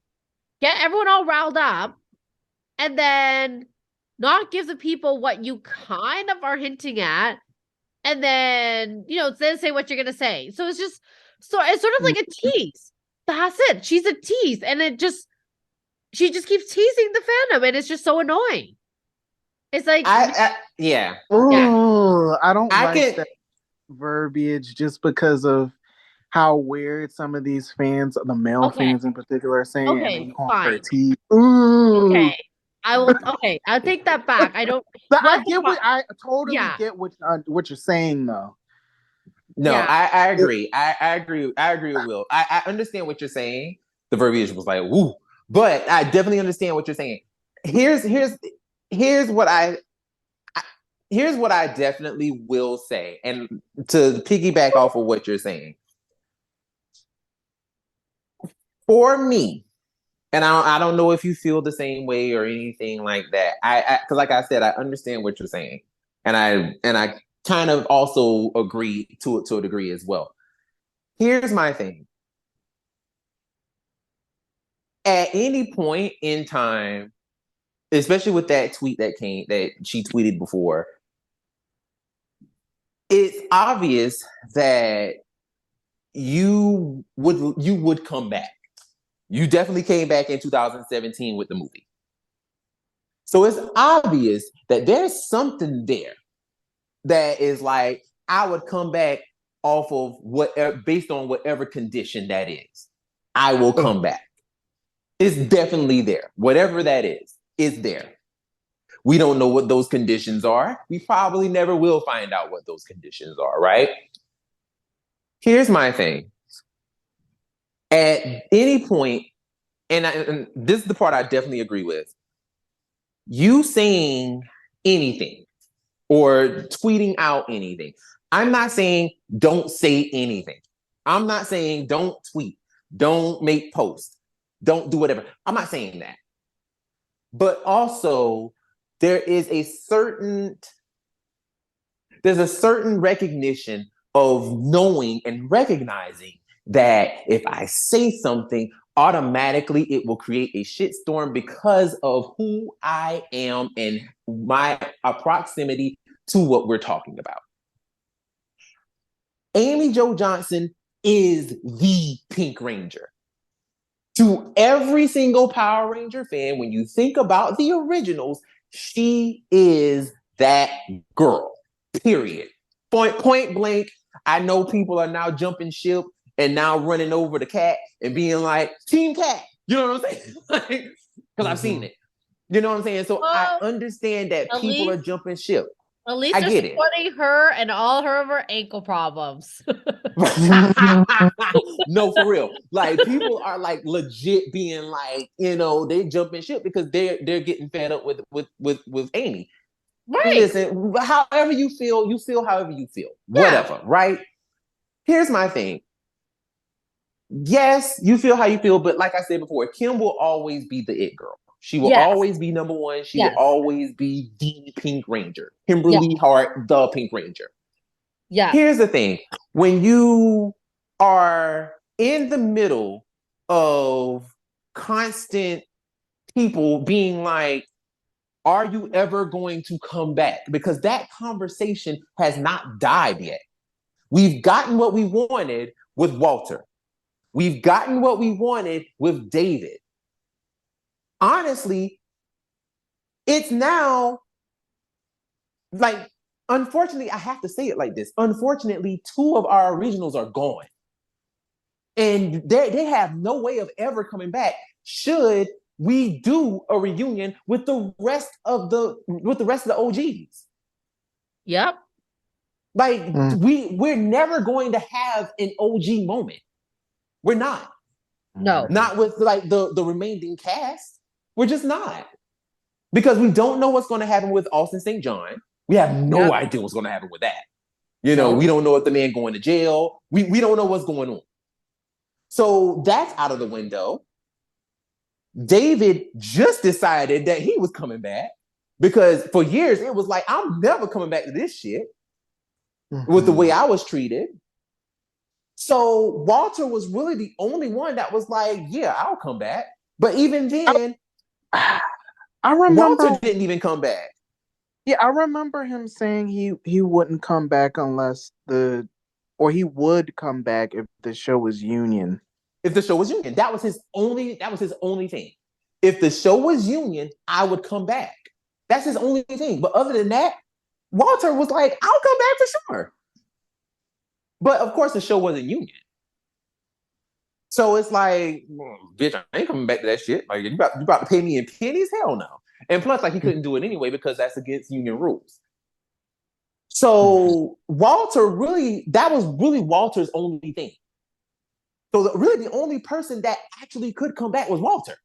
get everyone all riled up, and then not give the people what you kind of are hinting at, and then then say what you're gonna say. So it's sort of like a tease. That's it. She's a tease, and she just keeps teasing the fandom, and it's just so annoying. It's like, yeah. Oh, I don't I like can. that verbiage just because of how weird some of these fans, the male okay, fans in particular, are saying, and then you call her fine. T. Ooh. Okay, I will. Okay, I'll take that back. I don't. But What? I totally Yeah, get what you're saying though. No, yeah. I agree. I agree. I agree with Will. I understand what you're saying. The verbiage was like, woo. But I definitely understand what you're saying. Here's what here's what I definitely will say. And to piggyback off of what you're saying. For me, and I don't know if you feel the same way or anything like that. Because like I said, I understand what you're saying. And I kind of also agree to it to a degree as well. Here's my thing. At any point in time, especially with that tweet that she tweeted before, it's obvious that you would come back. You definitely came back in 2017 with the movie. So it's obvious that there's something there that is like, I would come back off of whatever, based on whatever condition that is. I will come back. It's definitely there. Whatever that is there. We don't know what those conditions are. We probably never will find out what those conditions are, right? Here's my thing. At any point, and this is the part I definitely agree with, you saying anything or tweeting out anything. I'm not saying don't say anything. I'm not saying don't tweet, don't make posts, don't do whatever. I'm not saying that. But also, there is a certain There's a certain recognition of knowing and recognizing that if I say something, automatically it will create a shitstorm because of who I am and my proximity to what we're talking about. Amy Jo Johnson is the Pink Ranger. To every single Power Ranger fan, when you think about the originals, she is that girl. Period. Point blank. I know people are now jumping ship and now running over the cat and being like, Team Cat. You know what I'm saying? Because I've seen it. You know what I'm saying? So I understand that people are jumping ship. At least they're supporting her and all her ankle problems. No, for real. Like, people are like legit being like, you know, they jumping ship because they're getting fed up with Amy. Right. Listen, however you feel however you feel. Whatever, right? Here's my thing. Yes, you feel how you feel, but like I said before, Kim will always be the it girl. She will always be number one. She will always be the Pink Ranger. Kimberly Hart, the Pink Ranger. Yeah. Here's the thing. When you are in the middle of constant people being like, are you ever going to come back? Because that conversation has not died yet. We've gotten what we wanted with Walter. We've gotten what we wanted with David. Honestly, it's now like, unfortunately, I have to say it like this. Unfortunately, 2 of our originals are gone. And they have no way of ever coming back should we do a reunion with the rest of the OGs. Yep. Like, we're never going to have an OG moment. We're not. No. Not with like the remaining cast. We're just not. Because we don't know what's going to happen with Austin St. John. We have no idea what's going to happen with that. You know, we don't know if the man going to jail. We don't know what's going on. So that's out of the window. David just decided that he was coming back because for years it was like, I'm never coming back to this shit with the way I was treated. So Walter was really the only one that was like, yeah, I'll come back. But even then, I remember Walter didn't even come back. Yeah, I remember him saying he wouldn't come back unless he would come back if the show was union. If the show was union, that was his only thing. If the show was union, I would come back. That's his only thing. But other than that, Walter was like, I'll come back for sure. But of course, the show wasn't union. So it's like, bitch, I ain't coming back to that shit. Like, you about to pay me in pennies? Hell no. And plus, like, he couldn't do it anyway because that's against union rules. So Walter that was really Walter's only thing. So really the only person that actually could come back was Walter.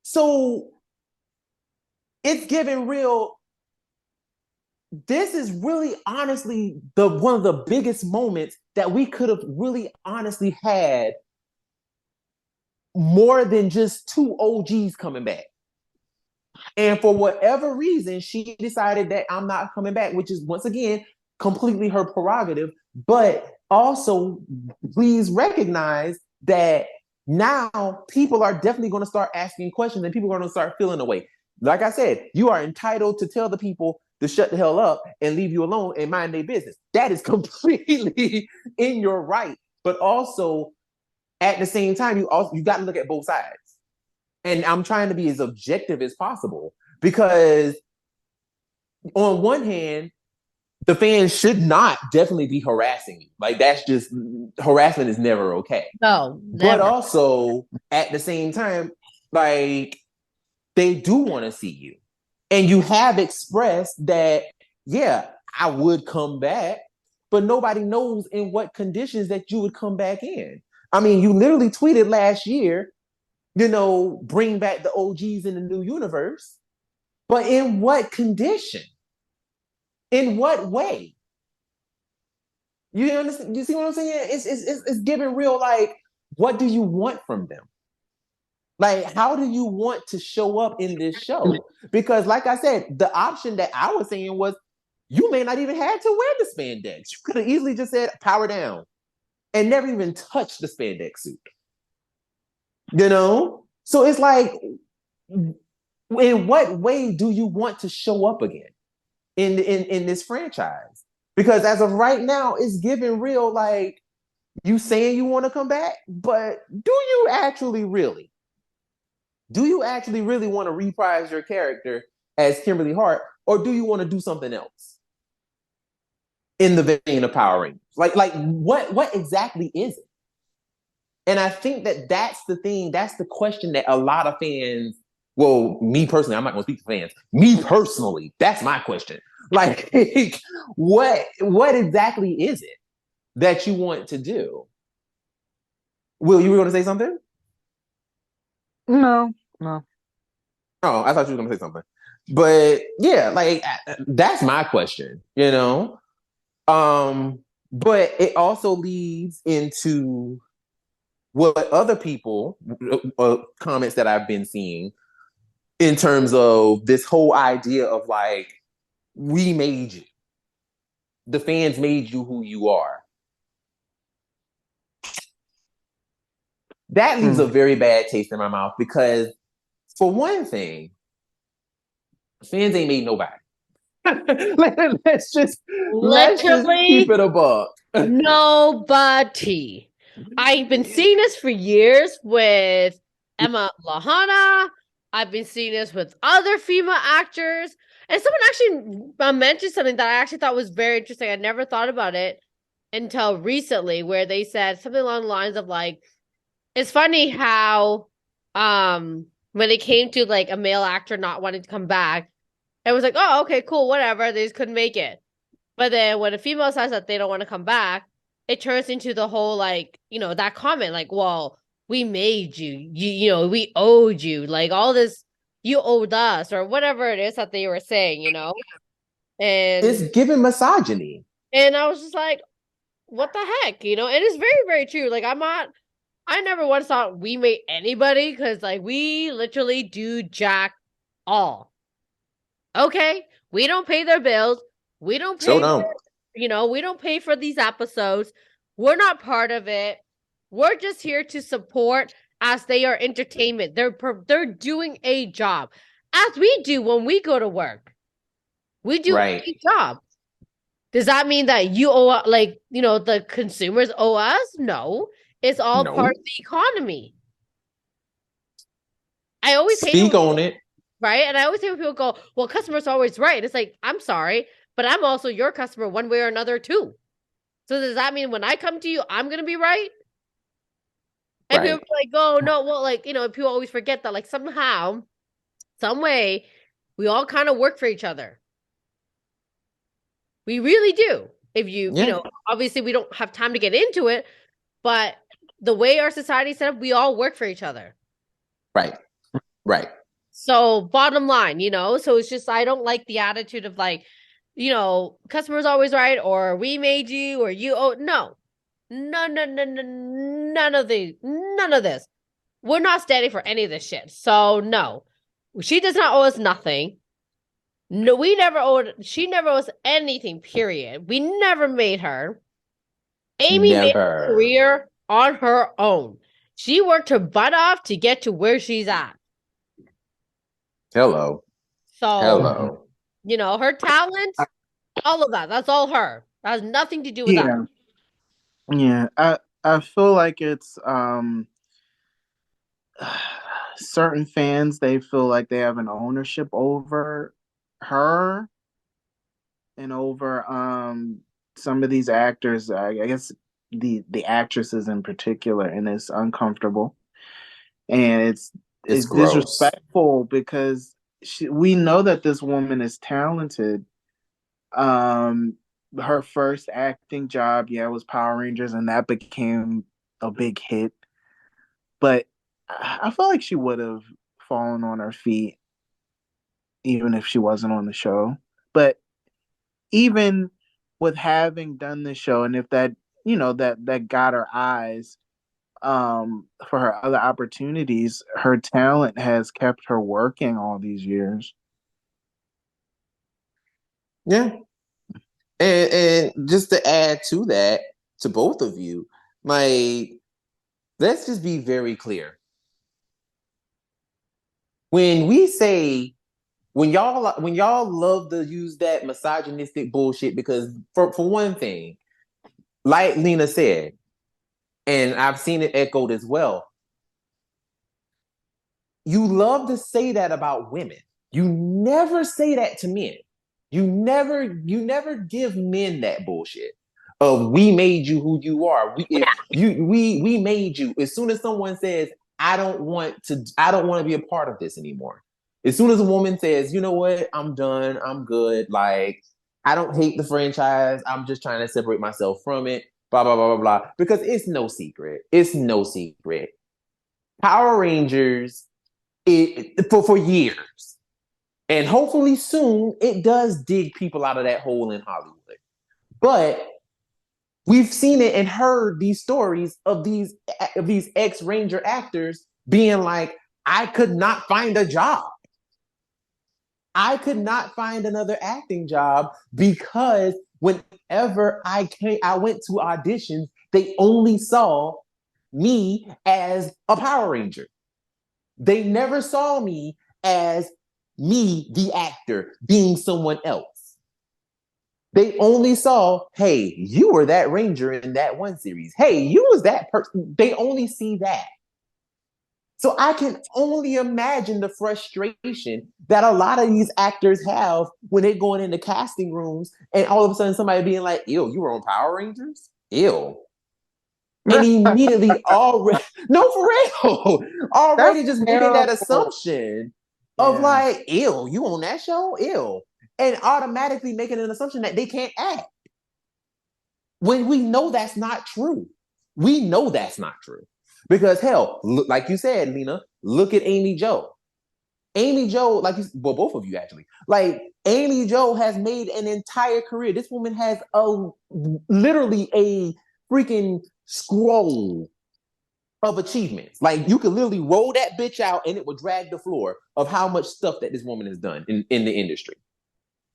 So it's giving real. This is really honestly one of the biggest moments that we could have really honestly had more than just 2 OGs coming back. And for whatever reason, she decided that I'm not coming back, which is once again completely her prerogative. But also, please recognize that now people are definitely going to start asking questions and people are going to start feeling away. Like I said, you are entitled to tell the people to shut the hell up and leave you alone and mind their business. That is completely in your right. But also, at the same time, you got to look at both sides. And I'm trying to be as objective as possible because on one hand, the fans should not definitely be harassing you. Like, that's just, harassment is never okay. No, never. But also, at the same time, like, they do want to see you. And you have expressed that, yeah, I would come back, but nobody knows in what conditions that you would come back in. I mean, you literally tweeted last year, you know, bring back the OGs in the new universe, but in what condition? In what way? You understand? You see what I'm saying? It's giving real, like, what do you want from them? Like, how do you want to show up in this show? Because like I said, the option that I was saying was you may not even had to wear the spandex. You could have easily just said power down and never even touched the spandex suit. You know? So it's like, in what way do you want to show up again in this franchise? Because as of right now, it's giving real like you saying you want to come back, but do you actually really? Do you actually really want to reprise your character as Kimberly Hart, or do you want to do something else in the vein of Power Rangers? Like what exactly is it? And I think that that's the thing. That's the question that a lot of fans. Well, me personally, I'm not going to speak to fans. Me personally, that's my question. Like, what exactly is it that you want to do? Will, you were going to say something? No. Oh, I thought you were going to say something. But yeah, like that's my question, you know? But it also leads into what other people comments that I've been seeing in terms of this whole idea of like, we made you. The fans made you who you are. That leaves a very bad taste in my mouth because, for one thing, fans ain't made nobody. let's just keep it a buck. Nobody. I've been seeing this for years with Emma Lahana. I've been seeing this with other female actors. And someone actually mentioned something that I actually thought was very interesting. I never thought about it until recently, where they said something along the lines of like, it's funny how when it came to like a male actor not wanting to come back, it was like, oh, okay, cool, whatever, they just couldn't make it. But then when a female says that they don't want to come back, it turns into the whole like, that comment like, well, we made you, we owed you, like all this, you owed us, or whatever it is that they were saying, and it's given misogyny. And I was just like, what the heck, and it's very, very true. Like I never once thought we made anybody, because like we literally do jack all. Okay, we don't pay their bills. We don't pay. We don't pay for these episodes. We're not part of it. We're just here to support as they are entertainment. They're doing a job, as we do when we go to work. We do a job. Does that mean that you owe, like, the consumers owe us? No, it's all part of the economy. I always speak on it. Right? And I always say when people go, well, customer's always right. It's like, I'm sorry, but I'm also your customer one way or another too. So does that mean when I come to you, I'm going to be right? And people are like, oh, no, well, like, people always forget that, like, somehow, some way, we all kind of work for each other. We really do. If you obviously we don't have time to get into it, but the way our society is set up, we all work for each other. Right. So bottom line, so it's just, I don't like the attitude of like, customer's always right, or we made you, or you owe. No, none of this. We're not standing for any of this shit. So no, she does not owe us nothing. No, she never owes anything, period. We never made her. Amy made her career on her own. She worked her butt off to get to where she's at. Hello. Her talent, all of that. That's all her. That has nothing to do with that. Yeah, I feel like it's certain fans, they feel like they have an ownership over her and over some of these actors. I guess the actresses in particular, and it's uncomfortable, and it's disrespectful because we know that this woman is talented. Her first acting job, was Power Rangers, and that became a big hit. But I feel like she would have fallen on her feet even if she wasn't on the show. But even with having done the show, and if that that got her eyes for her other opportunities, her talent has kept her working all these years. Yeah. And just to add to that, to both of you, like, let's just be very clear. When we say, when y'all love to use that misogynistic bullshit, because for one thing, like Lena said, and I've seen it echoed as well, you love to say that about women. You never say that to men. You never give men that bullshit of we made you who you are. We made you. As soon as someone says, I don't want to be a part of this anymore. As soon as a woman says, you know what, I'm done, I'm good, like, I don't hate the franchise, I'm just trying to separate myself from it, blah, blah, blah, blah, blah. Because it's no secret. It's no secret. Power Rangers, for years, and hopefully soon, it does dig people out of that hole in Hollywood. But we've seen it and heard these stories of these ex-Ranger actors being like, I could not find a job. I could not find another acting job because whenever I went to auditions, they only saw me as a Power Ranger. They never saw me as me, the actor, being someone else. They only saw, hey, you were that Ranger in that one series. Hey, you was that person. They only see that. So I can only imagine the frustration that a lot of these actors have when they're going into casting rooms and all of a sudden somebody being like, ew, you were on Power Rangers? Ew. And immediately already, no, for real, already just making that assumption of like, ew, you on that show? Ew. And automatically making an assumption that they can't act. When we know that's not true. We know that's not true. Because hell, like you said, Lena, look at Amy Jo. Amy Jo, both of you actually, like Amy Jo has made an entire career. This woman has literally a freaking scroll of achievements. Like you could literally roll that bitch out and it would drag the floor of how much stuff that this woman has done in the industry.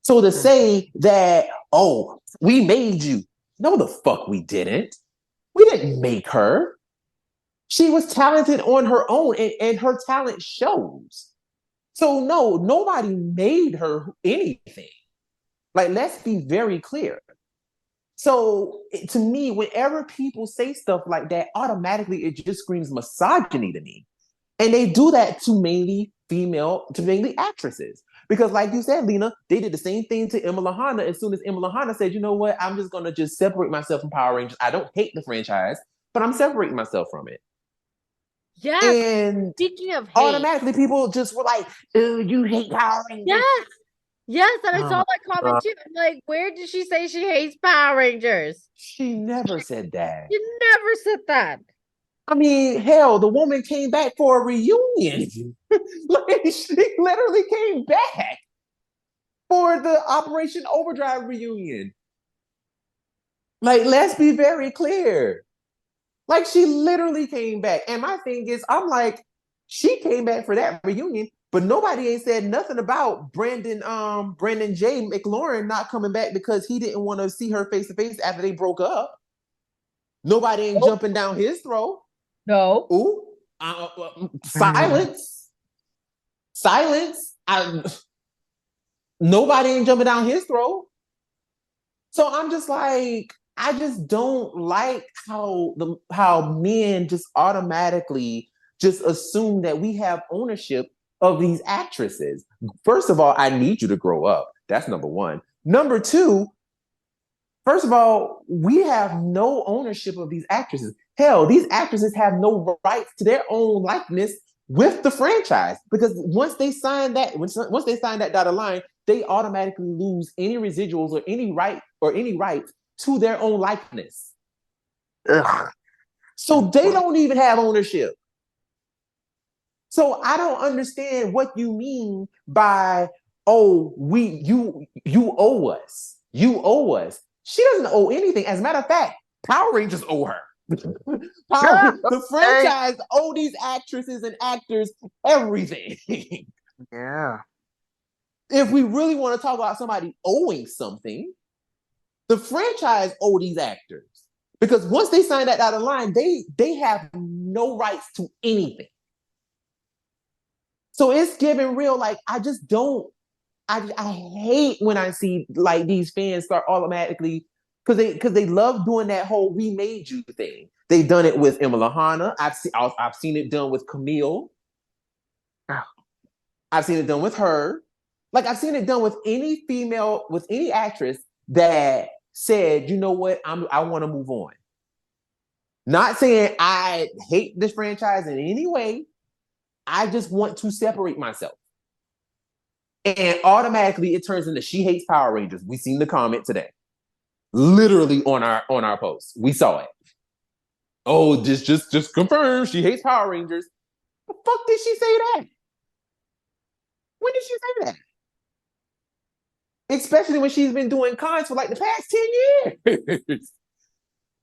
So to say that, oh, we made you. No, the fuck we didn't. We didn't make her. She was talented on her own and her talent shows. So no, nobody made her anything. Like, let's be very clear. So to me, whenever people say stuff like that, automatically it just screams misogyny to me. And they do that to mainly actresses. Because like you said, Lena, they did the same thing to Emma Lahana as soon as Emma Lahana said, you know what, I'm just going to just separate myself from Power Rangers. I don't hate the franchise, but I'm separating myself from it. Yes. And speaking of hate, automatically people just were like, oh, you hate Power Rangers. Yes. Yes, and I saw that comment too. I'm like, where did she say she hates Power Rangers? She never said that. She never said that. I mean, hell, the woman came back for a reunion. Like, she literally came back for the Operation Overdrive reunion. Like, let's be very clear. Like, she literally came back. And my thing is, I'm like, she came back for that reunion, but nobody ain't said nothing about Brandon J. McLaurin not coming back because he didn't want to see her face to face after they broke up. Nobody ain't jumping down his throat. No. Ooh, silence. Silence. Nobody ain't jumping down his throat. So I'm just like, I just don't like how men just automatically just assume that we have ownership of these actresses. First of all, I need you to grow up. That's number one. Number two, first of all, we have no ownership of these actresses. Hell, these actresses have no rights to their own likeness with the franchise because once they sign that dotted line, they automatically lose any residuals or any rights to their own likeness. Ugh. So they don't even have ownership. So I don't understand what you mean by, oh, you owe us. You owe us. She doesn't owe anything. As a matter of fact, Power Rangers owe her. The franchise owe these actresses and actors everything. Yeah. If we really want to talk about somebody owing something, The franchise owe these actors because once they sign that dotted line, they have no rights to anything. So it's giving real like I just don't. I hate when I see like these fans start automatically because they love doing that whole "we made you" thing. They've done it with Emma Lahana. I've seen it done with Camille. I've seen it done with her. Like I've seen it done with any female, with any actress that said, you know what, I want to move on. Not saying I hate this franchise in any way. I just want to separate myself. And automatically it turns into she hates Power Rangers. We seen the comment today. Literally on our post. We saw it. Oh, just confirm she hates Power Rangers. The fuck did she say that? When did she say that? Especially when she's been doing cons for like the past 10 years.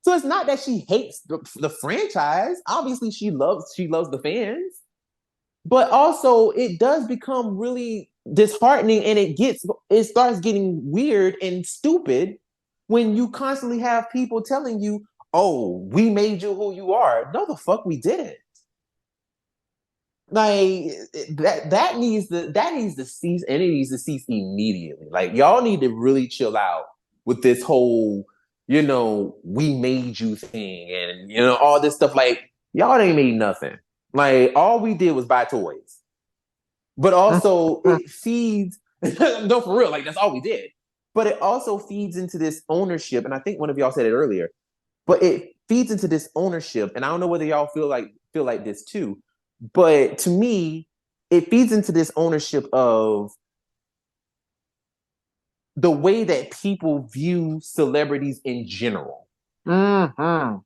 So it's not that she hates the franchise. Obviously, she loves the fans, but also it does become really disheartening, and it starts getting weird and stupid when you constantly have people telling you, "Oh, we made you who you are." No, the fuck, we didn't. Like that needs to cease, and it needs to cease immediately. Like y'all need to really chill out with this whole we made you thing and all this stuff. Like y'all ain't made nothing. Like all we did was buy toys. But also it feeds no, for real, like that's all we did. But it also feeds into this ownership, and I think one of y'all said it earlier, but it feeds into this ownership, and I don't know whether y'all feel like this too, but to me, it feeds into this ownership of the way that people view celebrities in general. Mm-hmm.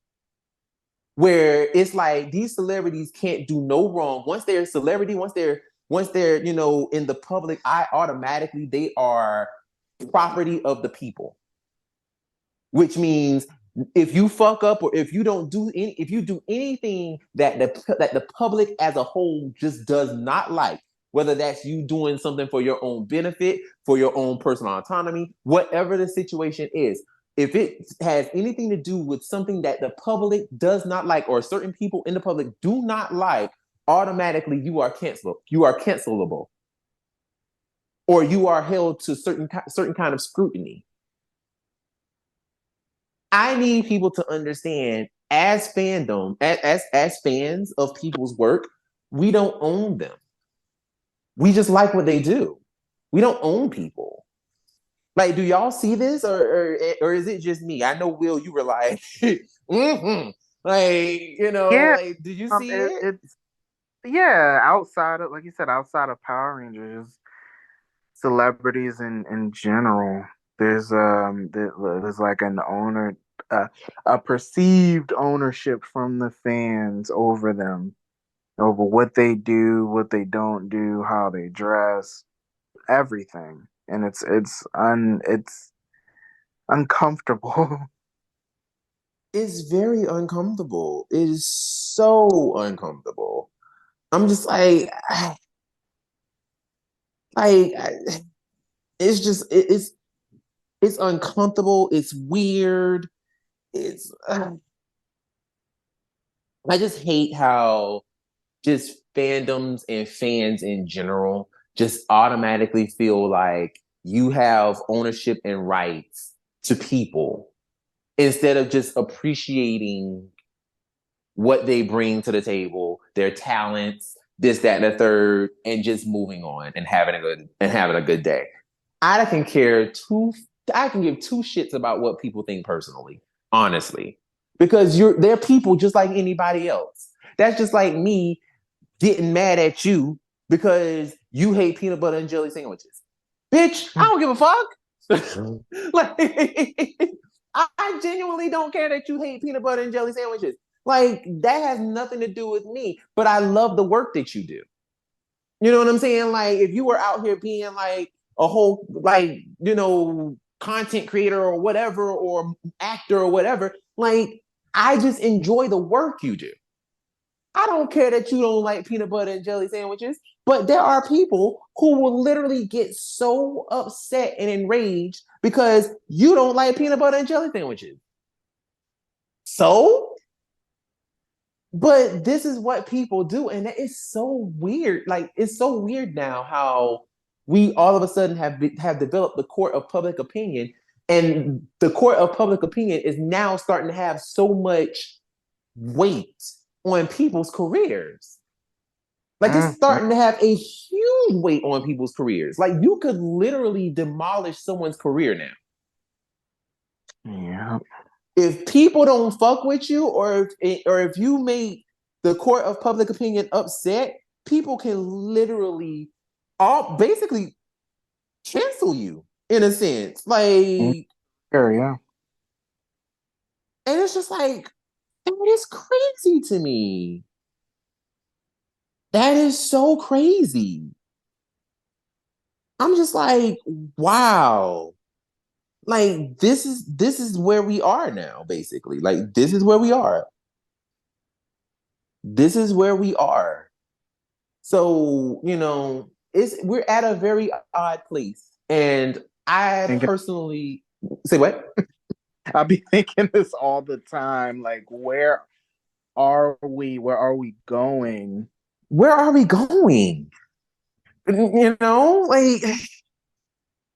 Where it's like these celebrities can't do no wrong. Once they're a celebrity, once they're in the public eye, automatically they are property of the people. Which means if you fuck up or if you do anything that the public as a whole just does not like, whether that's you doing something for your own benefit, for your own personal autonomy, whatever the situation is, if it has anything to do with something that the public does not like or certain people in the public do not like, automatically you are cancelable. You are cancelable. Or you are held to certain kind of scrutiny. I need people to understand as fandom, as fans of people's work, we don't own them. We just like what they do. We don't own people. Like, do y'all see this, or is it just me? I know, Will, you were like, mm-hmm. Like, Yeah, like, did you see it? it's outside of, like you said, outside of Power Rangers, celebrities in general, there's like an owner, a perceived ownership from the fans over them, over what they do, what they don't do, how they dress, everything, and it's uncomfortable. It's very uncomfortable. It is so uncomfortable. I'm just like, like it's just it's uncomfortable. It's weird. It's I just hate how just fandoms and fans in general just automatically feel like you have ownership and rights to people instead of just appreciating what they bring to the table, their talents, this, that, and the third, and just moving on and having a good day. I can give two shits about what people think personally, honestly, because they're people just like anybody else. That's just like me getting mad at you because you hate peanut butter and jelly sandwiches. Bitch, I don't give a fuck. Like, I genuinely don't care that you hate peanut butter and jelly sandwiches. Like, that has nothing to do with me, but I love the work that you do. You know what I'm saying? Like, if you were out here being like a whole, like, content creator or whatever, or actor or whatever, like, I just enjoy the work you do. I don't care that you don't like peanut butter and jelly sandwiches, but there are people who will literally get so upset and enraged because you don't like peanut butter and jelly sandwiches. So, but this is what people do, and it's so weird. Like, it's so weird now how we all of a sudden have developed the court of public opinion, and the court of public opinion is now starting to have so much weight on people's careers. Like, it's starting to have a huge weight on people's careers. Like, you could literally demolish someone's career now. Yeah. If people don't fuck with you, or if you make the court of public opinion upset, people can literally all basically cancel you in a sense. Like, Sure, yeah. and it's just like, that is crazy to me. That is so crazy. I'm just like, wow. Like, this is where we are now, basically. Like, this is where we are. This is where we are. So, we're at a very odd place. And I personally say what? I be thinking this all the time. Like, where are we? Where are we going? Where are we going? Like,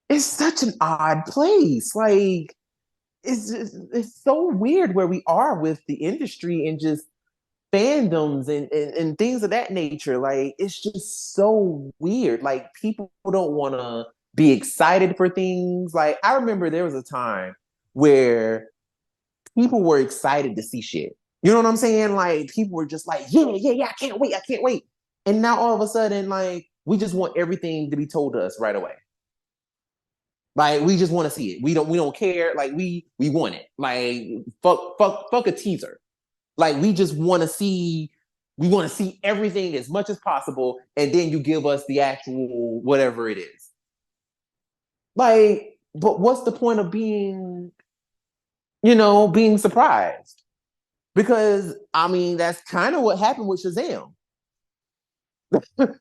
it's such an odd place. Like, it's so weird where we are with the industry and just fandoms and things of that nature. Like, it's just so weird. Like, people don't want to be excited for things. Like, I remember there was a time where people were excited to see shit. You know what I'm saying? Like, people were just like, yeah, yeah, yeah, I can't wait. And now all of a sudden, like, we just want everything to be told to us right away. Like, we just want to see it. We don't care. Like, we want it. Like, fuck a teaser. Like, we just want to see everything as much as possible, and then you give us the actual whatever it is. Like, but what's the point of being surprised? Because, I mean, that's kind of what happened with Shazam.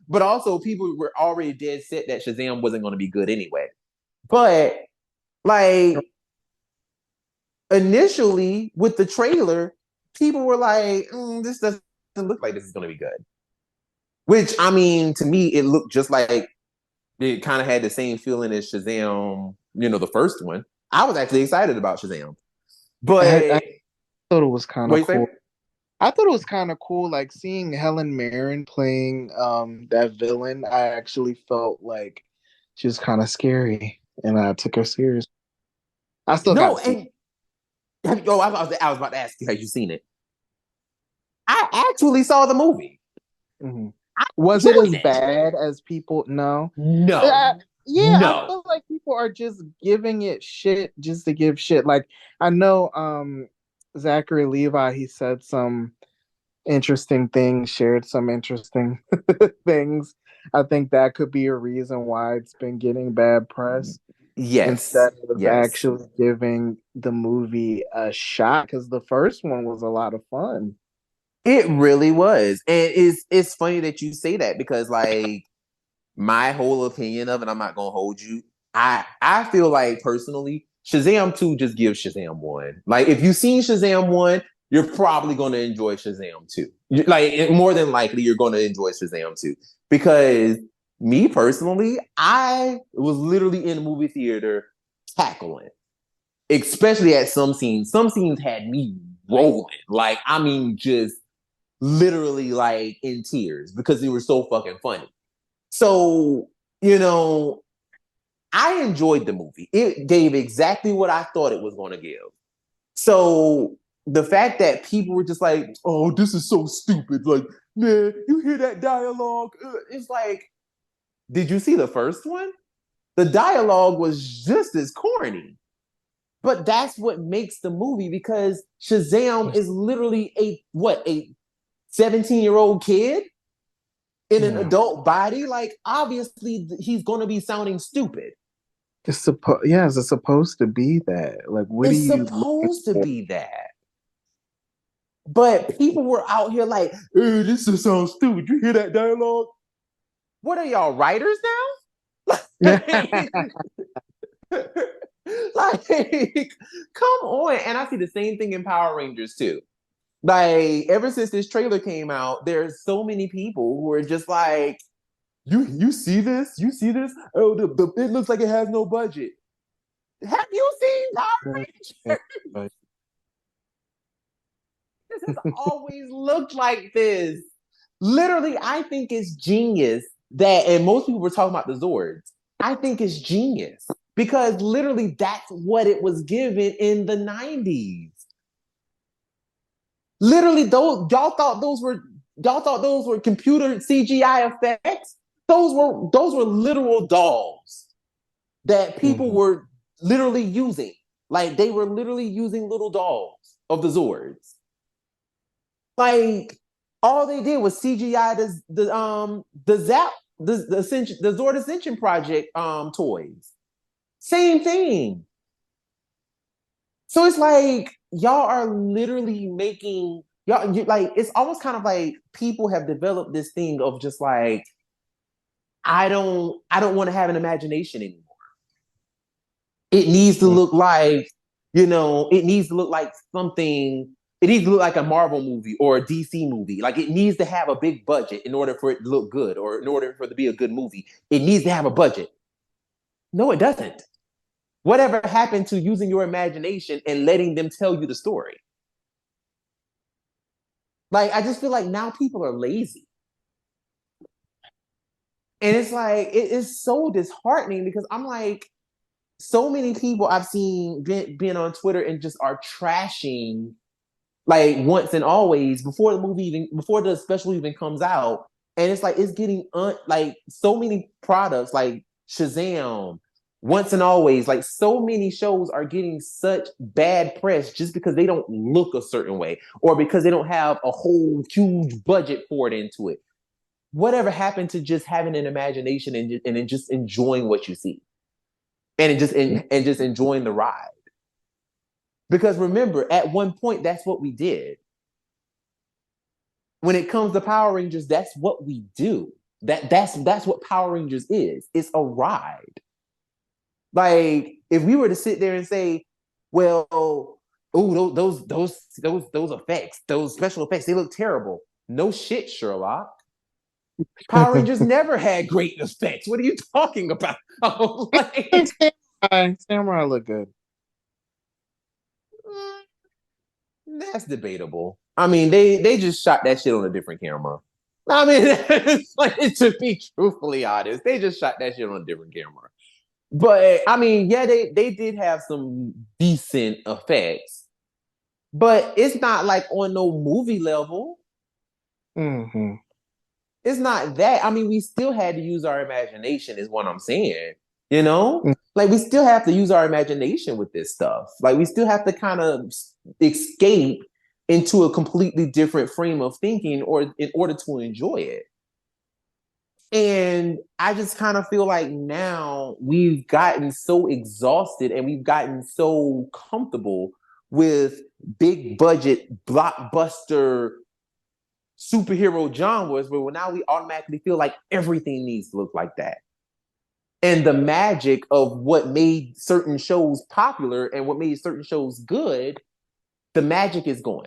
But also, people were already dead set that Shazam wasn't going to be good anyway. But, like, initially with the trailer, people were like, this doesn't look like this is going to be good. Which, I mean, to me, it looked just like it kind of had the same feeling as Shazam, the first one. I was actually excited about Shazam. But I thought it was kind of cool. I thought it was kind of cool, like seeing Helen Mirren playing that villain. I actually felt like she was kind of scary, and I took her serious. I still got to see. I was about to ask you, have you seen it? I actually saw the movie. Mm-hmm. Was it as bad as people? No. No. Yeah, no. I feel like people are just giving it shit just to give shit. Like, I know Zachary Levi, he said some interesting things, shared some interesting things. I think that could be a reason why it's been getting bad press. Yes. Instead of actually giving the movie a shot, because the first one was a lot of fun. It really was. And it's funny that you say that, because, like, my whole opinion of it, I'm not gonna hold you. I feel like, personally, Shazam 2 just gives Shazam 1. Like, if you've seen Shazam 1, you're probably gonna enjoy Shazam 2. Like, more than likely, you're gonna enjoy Shazam 2. Because me personally, I was literally in the movie theater cackling. Especially at some scenes. Some scenes had me rolling. Like, I mean, just literally, like, in tears, because they were so fucking funny. So, I enjoyed the movie. It gave exactly what I thought it was going to give. So, the fact that people were just like, oh, this is so stupid. Like, man, you hear that dialogue? It's like, did you see the first one? The dialogue was just as corny. But that's what makes the movie, because Shazam is literally a 17-year-old kid in an adult body. Like, obviously he's going to be sounding stupid. It's supposed to be that. Like, what it's supposed to be that. But people were out here like, hey, this is so stupid. You hear that dialogue? What are y'all, writers now? Like, come on. And I see the same thing in Power Rangers too. Like, ever since this trailer came out, there's so many people who are just like, you see this? You see this? Oh, it looks like it has no budget. Have you seen Power Rangers? This has always looked like this. Literally, I think it's genius that, and most people were talking about the Zords. I think it's genius because literally that's what it was given in the 90s. Literally, y'all thought those were computer CGI effects. Those were literal dolls that people were literally using. Like, they were literally using little dolls of the Zords. Like, all they did was CGI the Zord Ascension Project toys. Same thing. So it's like y'all are literally making like, it's almost kind of like people have developed this thing of just like, I don't want to have an imagination anymore. It needs to look like, it needs to look like something. It needs to look like a Marvel movie or a DC movie. Like, it needs to have a big budget in order for it to look good, or in order for it to be a good movie. It needs to have a budget. No, it doesn't. Whatever happened to using your imagination and letting them tell you the story? Like, I just feel like now people are lazy. And it's like, it is so disheartening because I'm like, so many people I've seen being on Twitter and just are trashing, like, Once and Always before the special even comes out. And it's like, it's getting like, so many products like Shazam, Once and Always, like, so many shows are getting such bad press just because they don't look a certain way or because they don't have a whole huge budget poured into it. Whatever happened to just having an imagination and just enjoying what you see and just enjoying the ride? Because remember, at one point, that's what we did. When it comes to Power Rangers, that's what we do. That's what Power Rangers is. It's a ride. Like, if we were to sit there and say, well, oh, those effects, those special effects, they look terrible. No shit, Sherlock. Power Rangers never had great effects. What are you talking about? Samurai look good. That's debatable. I mean, they just shot that shit on a different camera. I mean, like, to be truthfully honest, they just shot that shit on a different camera. But I mean, yeah, they did have some decent effects, but it's not like on no movie level. Mm-hmm. It's not that. I mean, we still had to use our imagination, is what I'm saying. Like, we still have to use our imagination with this stuff. Like, we still have to kind of escape into a completely different frame of thinking or in order to enjoy it. And I just kind of feel like now we've gotten so exhausted and we've gotten so comfortable with big budget blockbuster superhero genres where now we automatically feel like everything needs to look like that. And the magic of what made certain shows popular and what made certain shows good, the magic is gone.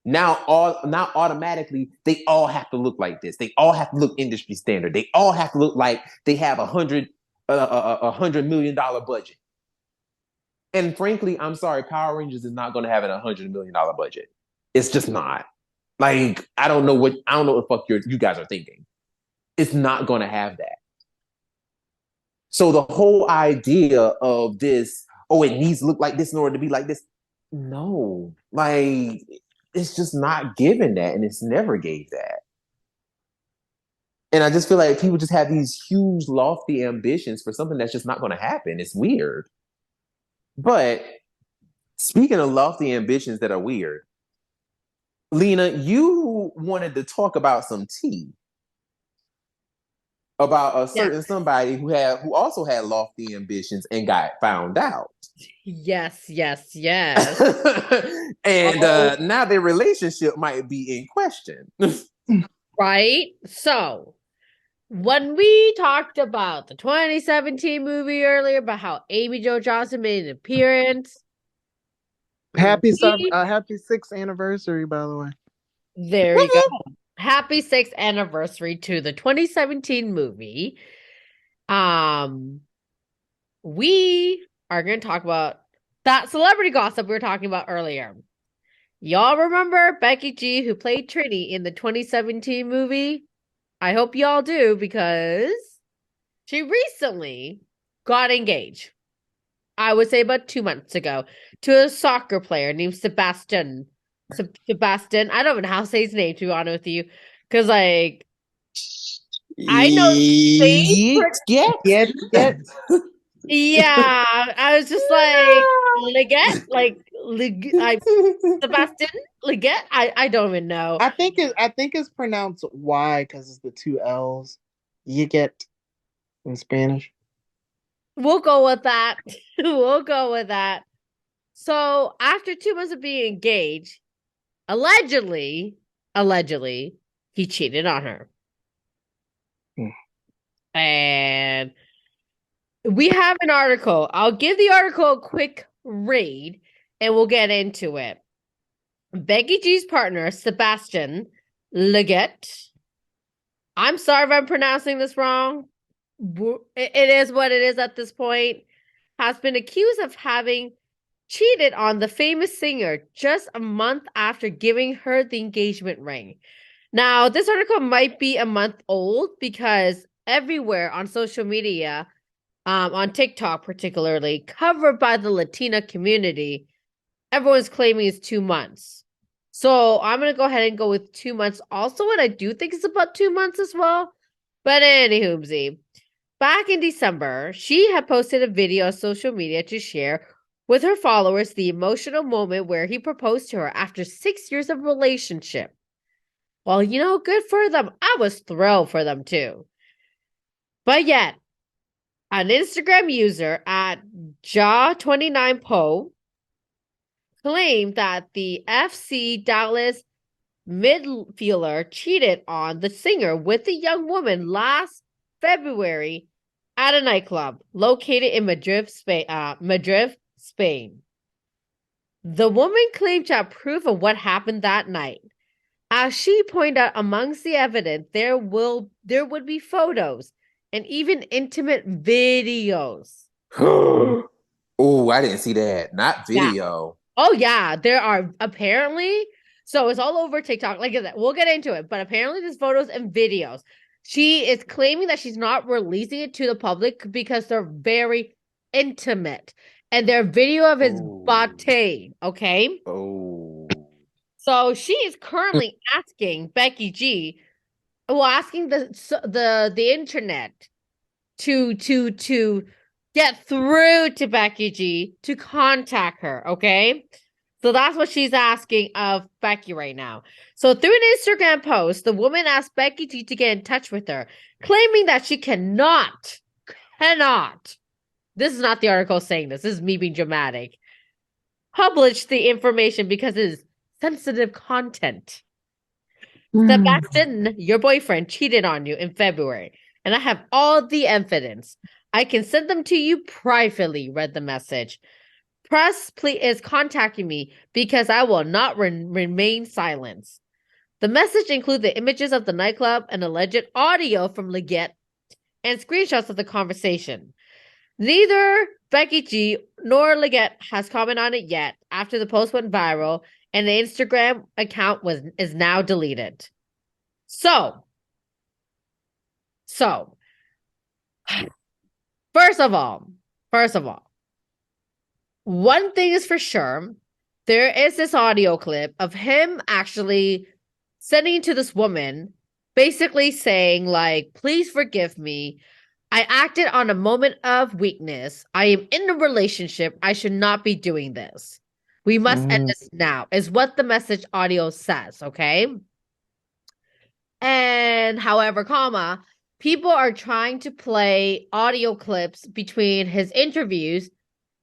Now automatically they all have to look like this. They all have to look industry standard. They all have to look like they have $100 million budget. And frankly, I'm sorry, Power Rangers is not going to have a $100 million budget. It's just not. Like, I don't know what the fuck you guys are thinking. It's not going to have that. So the whole idea of this, it needs to look like this in order to be like this. No, like, it's just not given that, and it's never gave that. And I just feel like people just have these huge, lofty ambitions for something that's just not going to happen. It's weird. But speaking of lofty ambitions that are weird, Lena, you wanted to talk about some tea about a certain somebody who also had lofty ambitions and got found out. Yes, yes, yes. And Oh. now their relationship might be in question. Right? So, when we talked about the 2017 movie earlier, about how Amy Jo Johnson made an appearance, Happy 6th anniversary, by the way. there you go. Happy 6th anniversary to the 2017 movie. We are going to talk about that celebrity gossip we were talking about earlier. Y'all remember Becky G, who played Trini in the 2017 movie? I hope y'all do, because she recently got engaged. I would say about 2 months ago, to a soccer player named Sebastian. Sebastian, I don't even know how to say his name, to be honest with you, because like I know Spain. Get Yeah, I was just like Sebastian Leggett. I don't even know. I think it's pronounced Y because it's the two L's. You get in Spanish. We'll go with that. We'll go with that. So after 2 months of being engaged, allegedly, he cheated on her. And we have an article. I'll give the article a quick read and we'll get into it. Becky G's partner, Sebastian Leggett. I'm sorry if I'm pronouncing this wrong. It is what it is at this point. Has been accused of having cheated on the famous singer just a month after giving her the engagement ring. Now, this article might be a month old because everywhere on social media, on TikTok particularly, covered by the Latina community, everyone's claiming it's 2 months. So I'm going to go ahead and go with 2 months also, and I do think it's about 2 months as well. But anywho, back in December, she had posted a video on social media to share with her followers the emotional moment where he proposed to her after 6 years of relationship. Well, good for them. I was thrilled for them too. But yet, an Instagram user at Ja29Po claimed that the FC Dallas midfielder cheated on the singer with a young woman last February at a nightclub located in Madrid, Spain. The woman claimed to have proof of what happened that night. As she pointed out, amongst the evidence, there would be photos and even intimate videos. Oh, I didn't see that. Not video. Yeah. Oh, yeah. There are apparently. So it's all over TikTok. Like that. We'll get into it. But apparently there's photos and videos. She is claiming that she's not releasing it to the public because they're very intimate. And they're video of his bate. Okay? Oh. So she is currently asking Becky G, asking the internet to get through to Becky G to contact her, okay? So that's what she's asking of Becky right now. So through an Instagram post, the woman asked Becky G to get in touch with her, claiming that she cannot, this is not the article saying this is me being dramatic, publish the information because it is sensitive content. Sebastian, your boyfriend, cheated on you in February, and I have all the evidence. I can send them to you privately, read the message. Press is contacting me because I will not remain silent. The message includes the images of the nightclub and alleged audio from Leggett and screenshots of the conversation. Neither Becky G nor Leggett has commented on it yet after the post went viral and the Instagram account is now deleted. So, first of all, one thing is for sure, there is this audio clip of him actually sending to this woman, basically saying like, please forgive me. I acted on a moment of weakness. I am in a relationship. I should not be doing this. We must end this now, is what the message audio says, okay? And however, people are trying to play audio clips between his interviews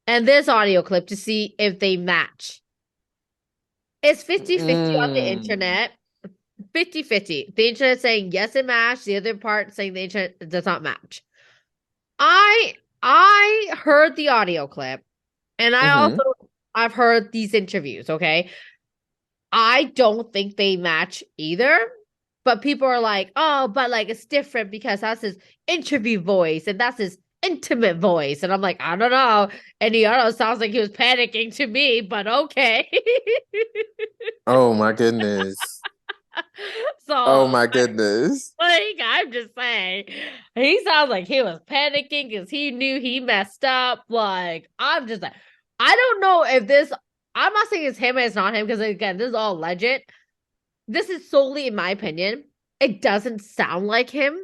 and this audio clip to see if they match. It's 50-50 on the internet. 50-50. The internet saying yes, it matched. The other part saying the internet does not match. I heard the audio clip, and I've heard these interviews, okay? I don't think they match either. But people are like, oh, but like it's different because that's his interview voice and that's his intimate voice. And I'm like, I don't know. And the other sounds like he was panicking to me, but okay. Oh my goodness. So Oh my goodness. like I'm just saying, he sounds like he was panicking because he knew he messed up. Like, I'm just like, I don't know if this, I'm not saying it's him and it's not him, because again, this is all legend. This is solely in my opinion. It doesn't sound like him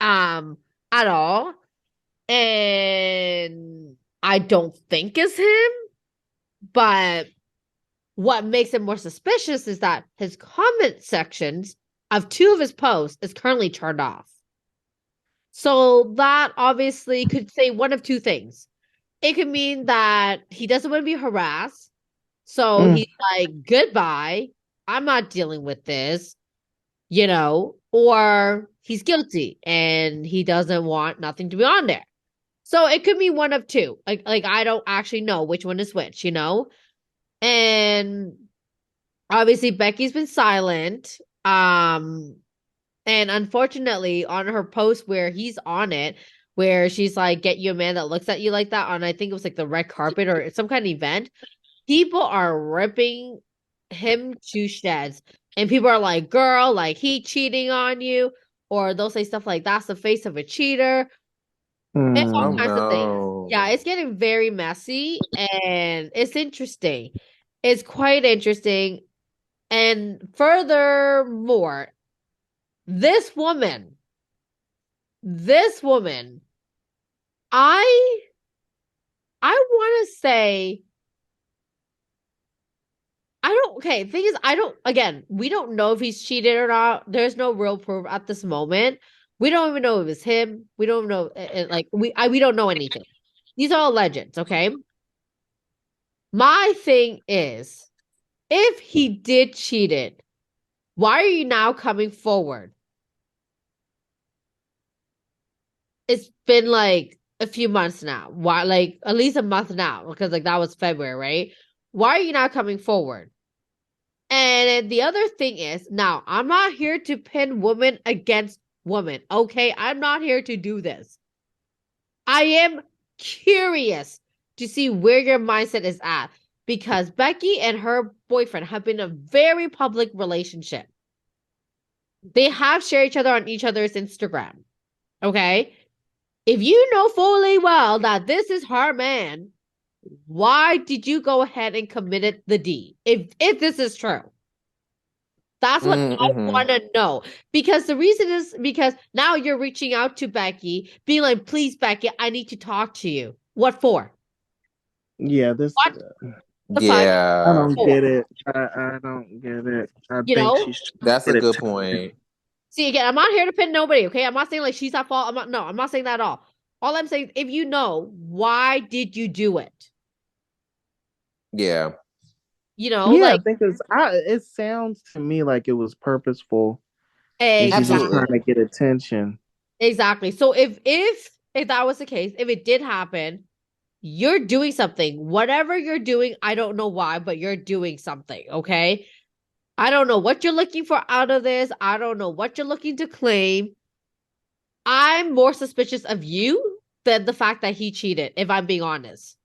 at all. And I don't think it's him. But what makes it more suspicious is that his comment sections of 2 of his posts is currently turned off. So that obviously could say one of 2 things. It could mean that he doesn't want to be harassed. So he's like, goodbye. I'm not dealing with this, or he's guilty and he doesn't want nothing to be on there. So it could be one of 2. Like I don't actually know which one is which, And obviously Becky's been silent. And unfortunately on her post where he's on it, where she's like, get you a man that looks at you like that on, I think it was like the red carpet or some kind of event. People are ripping him to shreds. And people are like, girl, like he cheating on you. Or they'll say stuff like, that's the face of a cheater. It's all kinds of things. Yeah, it's getting very messy and it's interesting. It's quite interesting. And furthermore, this woman, I want to say, thing is, we don't know if he's cheated or not. There's no real proof at this moment. We don't even know if it's him. We don't know, we don't know anything. These are all legends, okay? My thing is, if he did cheat it, why are you now coming forward? It's been like a few months now. Why, like at least a month now, because like that was February, right? Why are you not coming forward? And the other thing is, now I'm not here to pin woman against woman, okay? I'm not here to do this. I am curious to see where your mindset is at, because Becky and her boyfriend have been a very public relationship. They have shared each other on each other's Instagram, okay? If you know fully well that this is her man, why did you go ahead and committed the deed? If this is true. That's what I want to know. Because the reason is because now you're reaching out to Becky, being like, please, Becky, I need to talk to you. What for? Yeah, this. What? Yeah. I don't get it. I don't get it. I think that's a good point. See, again, I'm not here to pin nobody, okay? I'm not saying like she's at fault. I'm not saying that at all. All I'm saying, if you know, why did you do it? Yeah. Because it sounds to me like it was purposeful. And she's just trying to get attention. Exactly. So if that was the case, if it did happen, you're doing something. Whatever you're doing, I don't know why, but you're doing something, okay? I don't know what you're looking for out of this. I don't know what you're looking to claim. I'm more suspicious of you than the fact that he cheated, if I'm being honest.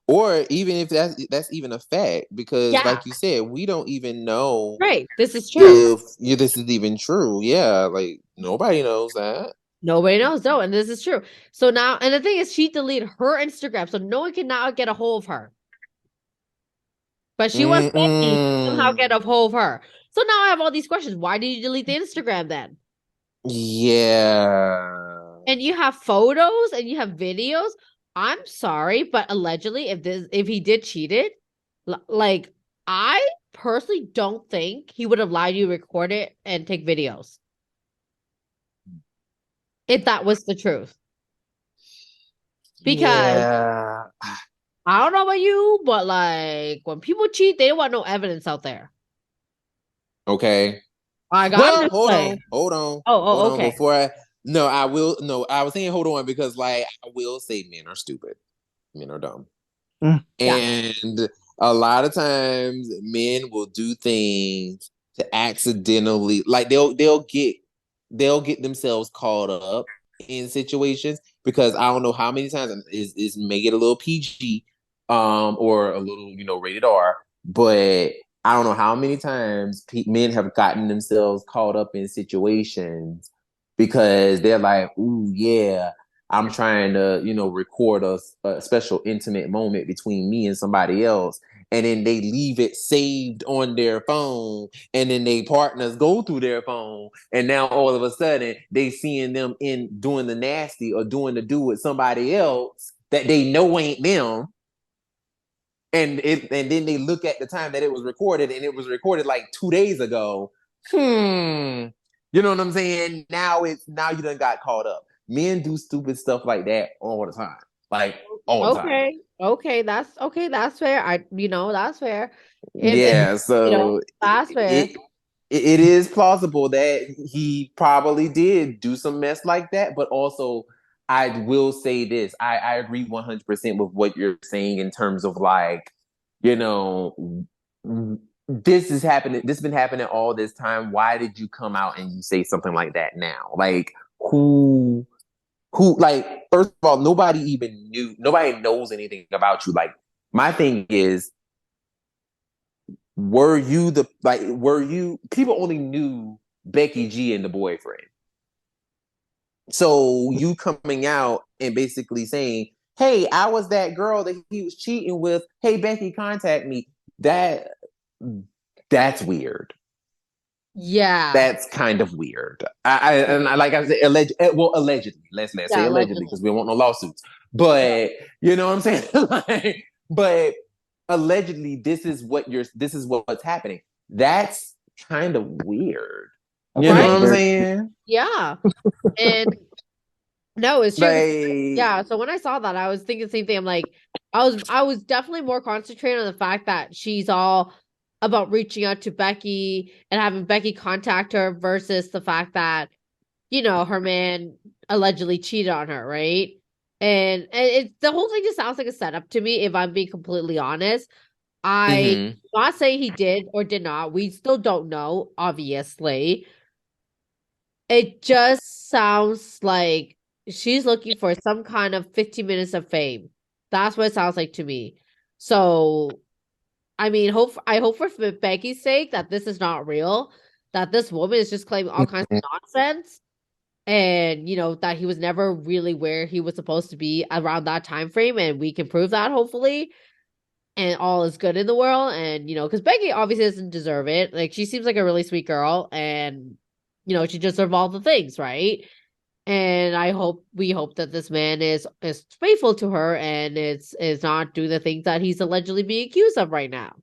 Or even if that's even a fact, because like you said, we don't even know. Right. This is true. If this is even true. Yeah. Like nobody knows that. Nobody knows. No, and this is true. So now, and the thing is, she deleted her Instagram, so no one can now get a hold of her. But she wants Becky to somehow get a hold of her. So now I have all these questions. Why did you delete the Instagram then? Yeah. And you have photos and you have videos. I'm sorry, but allegedly, if he did cheat it, like I personally don't think he would have lied you, record it, and take videos. If that was the truth. Because Yeah. I don't know about you, but like when people cheat, they don't want no evidence out there. Okay. Like I'm Well, just hold like, on, hold on, hold oh, on. okay. Before I, no, I will. No, I was saying hold on because, like, I will say men are stupid, men are dumb, Mm. Yeah. and a lot of times men will do things to accidentally, like they'll get themselves caught up in situations because I don't know how many times is make it a little PG, or a little rated R, but I don't know how many times men have gotten themselves caught up in situations because they're like, "Ooh, yeah, I'm trying to, record a special intimate moment between me and somebody else." And then they leave it saved on their phone. And then they partners go through their phone. And now all of a sudden they seeing them in doing the nasty or doing the do with somebody else that they know ain't them, and then they look at the time that it was recorded, and it was recorded like 2 days ago. You know what I'm saying? Now you done got caught up. Men do stupid stuff like that all the time. Like all the time. Okay, that's fair. That's fair. It Yeah, so that's fair. it is plausible that he probably did do some mess like that, but also I will say this. I agree 100% with what you're saying in terms of like, you know, this is happening, this has been happening all this time. Why did you come out and you say something like that now? Like who like first of all, nobody knows anything about you. Like my thing is, were you people only knew Becky G and the boyfriend. So you coming out and basically saying, "Hey, I was that girl that he was cheating with. Hey, Becky, contact me." That's weird. Yeah. That's kind of weird. Like I said, allegedly. Let's say Yeah, allegedly allegedly. because we don't want no lawsuits. But you know what I'm saying? Like, but allegedly, this is what's happening. That's kind of weird. You know Right? what I'm Very saying? Yeah. And no, it's true. Like, Yeah, so when I saw that, I was thinking the same thing. I'm like, I was definitely more concentrated on the fact that she's all about reaching out to Becky and having Becky contact her versus the fact that, her man allegedly cheated on her, right? And it the whole thing just sounds like a setup to me, if I'm being completely honest. I mm-hmm. not say he did or did not. We still don't know, obviously. It just sounds like she's looking for some kind of 15 minutes of fame. That's what it sounds like to me. So, I mean, I hope for Becky's sake that this is not real, that this woman is just claiming all kinds of nonsense, and that he was never really where he was supposed to be around that time frame, and we can prove that hopefully, and all is good in the world. And because Becky obviously doesn't deserve it. Like, she seems like a really sweet girl, and she deserves all the things, right? And we hope that this man is faithful to her and is not doing the things that he's allegedly being accused of right now.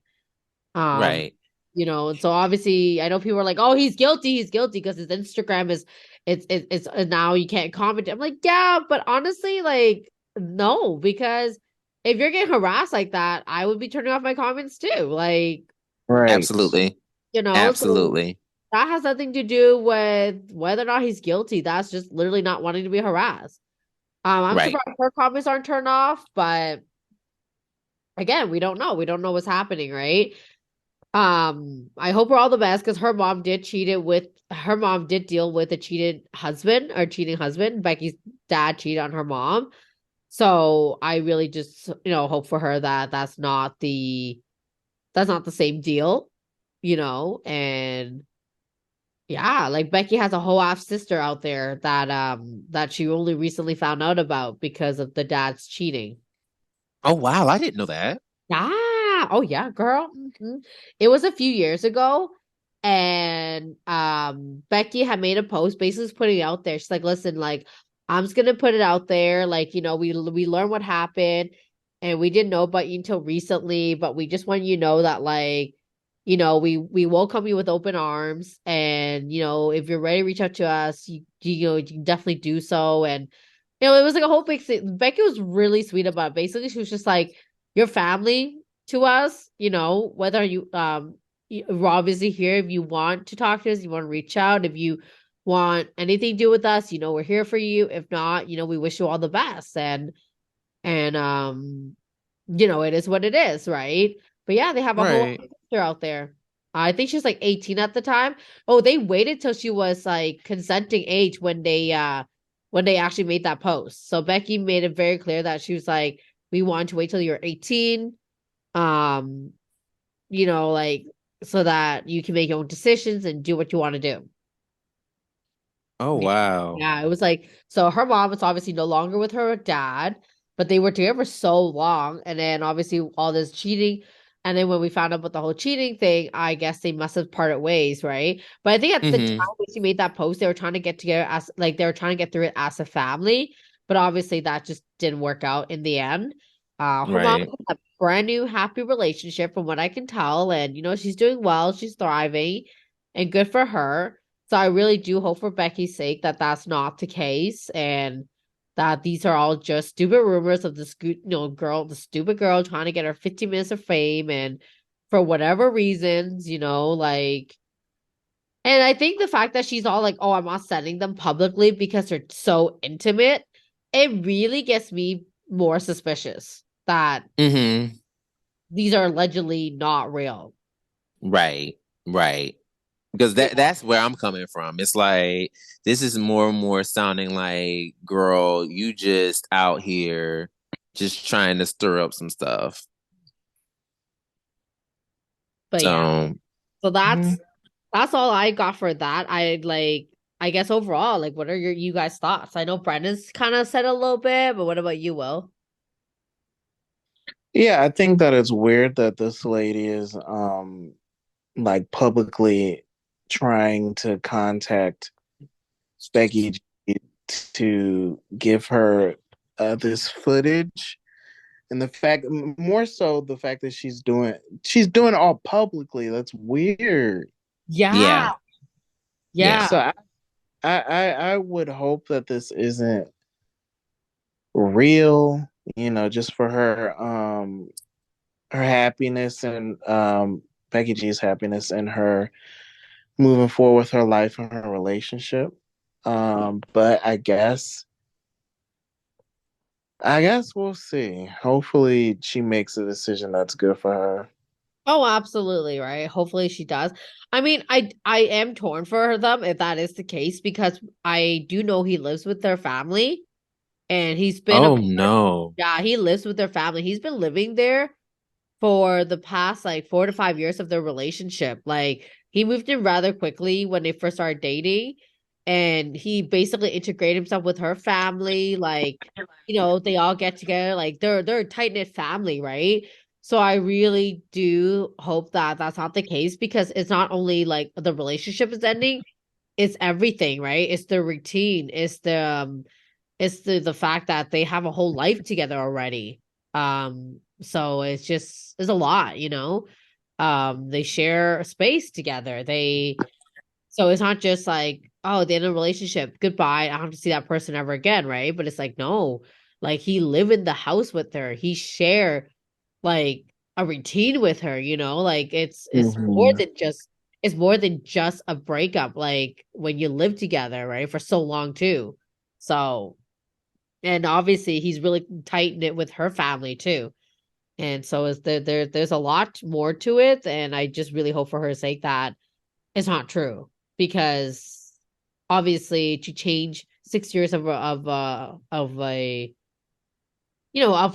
Um, Right. and so obviously I know people are like, "Oh, he's guilty because his Instagram is it's now you can't comment." I'm like, "Yeah, but honestly, like, no, because if you're getting harassed like that, I would be turning off my comments too." Like, right. Absolutely. so Absolutely. that has nothing to do with whether or not he's guilty. That's just literally not wanting to be harassed. I'm Right. surprised her comments aren't turned off, but again, we don't know. We don't know what's happening, right? I hope we're all the best because her mom did deal with a cheating husband. Becky's dad cheated on her mom. So I really just, hope for her that that's not the same deal, and yeah, like Becky has a whole half sister out there that she only recently found out about because of the dad's cheating. Oh wow, I didn't know that. Yeah. Oh yeah, girl. It was a few years ago, and Becky had made a post basically putting it out there. She's like, "Listen, like, I'm just gonna put it out there. Like, we learned what happened, and we didn't know about you until recently, but we just want you to know that, like, we welcome you with open arms, and if you're ready to reach out to us, you can definitely do so, and it was like a whole big thing. Becky was really sweet about it. Basically, she was just like, "Your family to us, whether we're obviously here if you want to talk to us, you want to reach out, if you want anything to do with us, we're here for you. If not, we wish you all the best." And it is what it is, right? But yeah, they have a whole Right. picture out there. I think she was like 18 at the time. Oh, they waited till she was like consenting age when they actually made that post. So Becky made it very clear that she was like, we want to wait till you're 18. Um, like so that you can make your own decisions and do what you want to do. Oh wow. Yeah, it was like so her mom was obviously no longer with her dad, but they were together for so long, and then obviously all this cheating, and then when we found out about the whole cheating thing, I guess they must have parted ways, right? But I think at the time Mm-hmm. when she made that post, they were trying to get together as like they were trying to get through it as a family, but obviously that just didn't work out in the end. Her mom Right. has a brand new happy relationship from what I can tell, and she's doing well, she's thriving, and good for her. So I really do hope for Becky's sake that that's not the case and that these are all just stupid rumors of the the stupid girl trying to get her 15 minutes of fame and for whatever reasons, like and I think the fact that she's all like, "Oh, I'm not sending them publicly because they're so intimate," it really gets me more suspicious that Mm-hmm. these are allegedly not real. Right. Right. Because that's where I'm coming from. It's like this is more and more sounding like, girl, you just out here just trying to stir up some stuff. But yeah. So So Mhm. that's all I got for that. I guess overall, like what are you guys' thoughts? I know Brendan's kind of said a little bit, but what about you, Will? Yeah, I think that it's weird that this lady is like publicly trying to contact Becky G to give her this footage, and the fact, more so the fact that she's doing it all publicly. That's weird. Yeah. yeah, Yeah. yeah. So I would hope that this isn't real, just for her happiness and Becky G's happiness and her moving forward with her life and her relationship. But I guess we'll see. Hopefully she makes a decision that's good for her. Oh, absolutely, right? Hopefully she does. I mean, I am torn for them if that is the case because I do know he lives with their family and he's been a Oh part. no. Yeah, he lives with their family. He's been living there for the past like 4 to 5 years of their relationship. Like he moved in rather quickly when they first started dating, and he basically integrated himself with her family. Like, they all get together. Like they're a tight knit family, right? So I really do hope that that's not the case because it's not only like the relationship is ending, it's everything, right? It's the routine, it's the fact that they have a whole life together already. So it's a lot. They share a space together. So it's not just like, oh, the end of the relationship, goodbye. I don't have to see that person ever again, right? But it's like, no, like he live in the house with her. He share like a routine with her, like it's more Mhm. than just a breakup, like when you live together, right? For so long too. So and obviously he's really tight knit with her family too. And so is there's a lot more to it. And I just really hope for her sake that it's not true. Because obviously to change 6 years of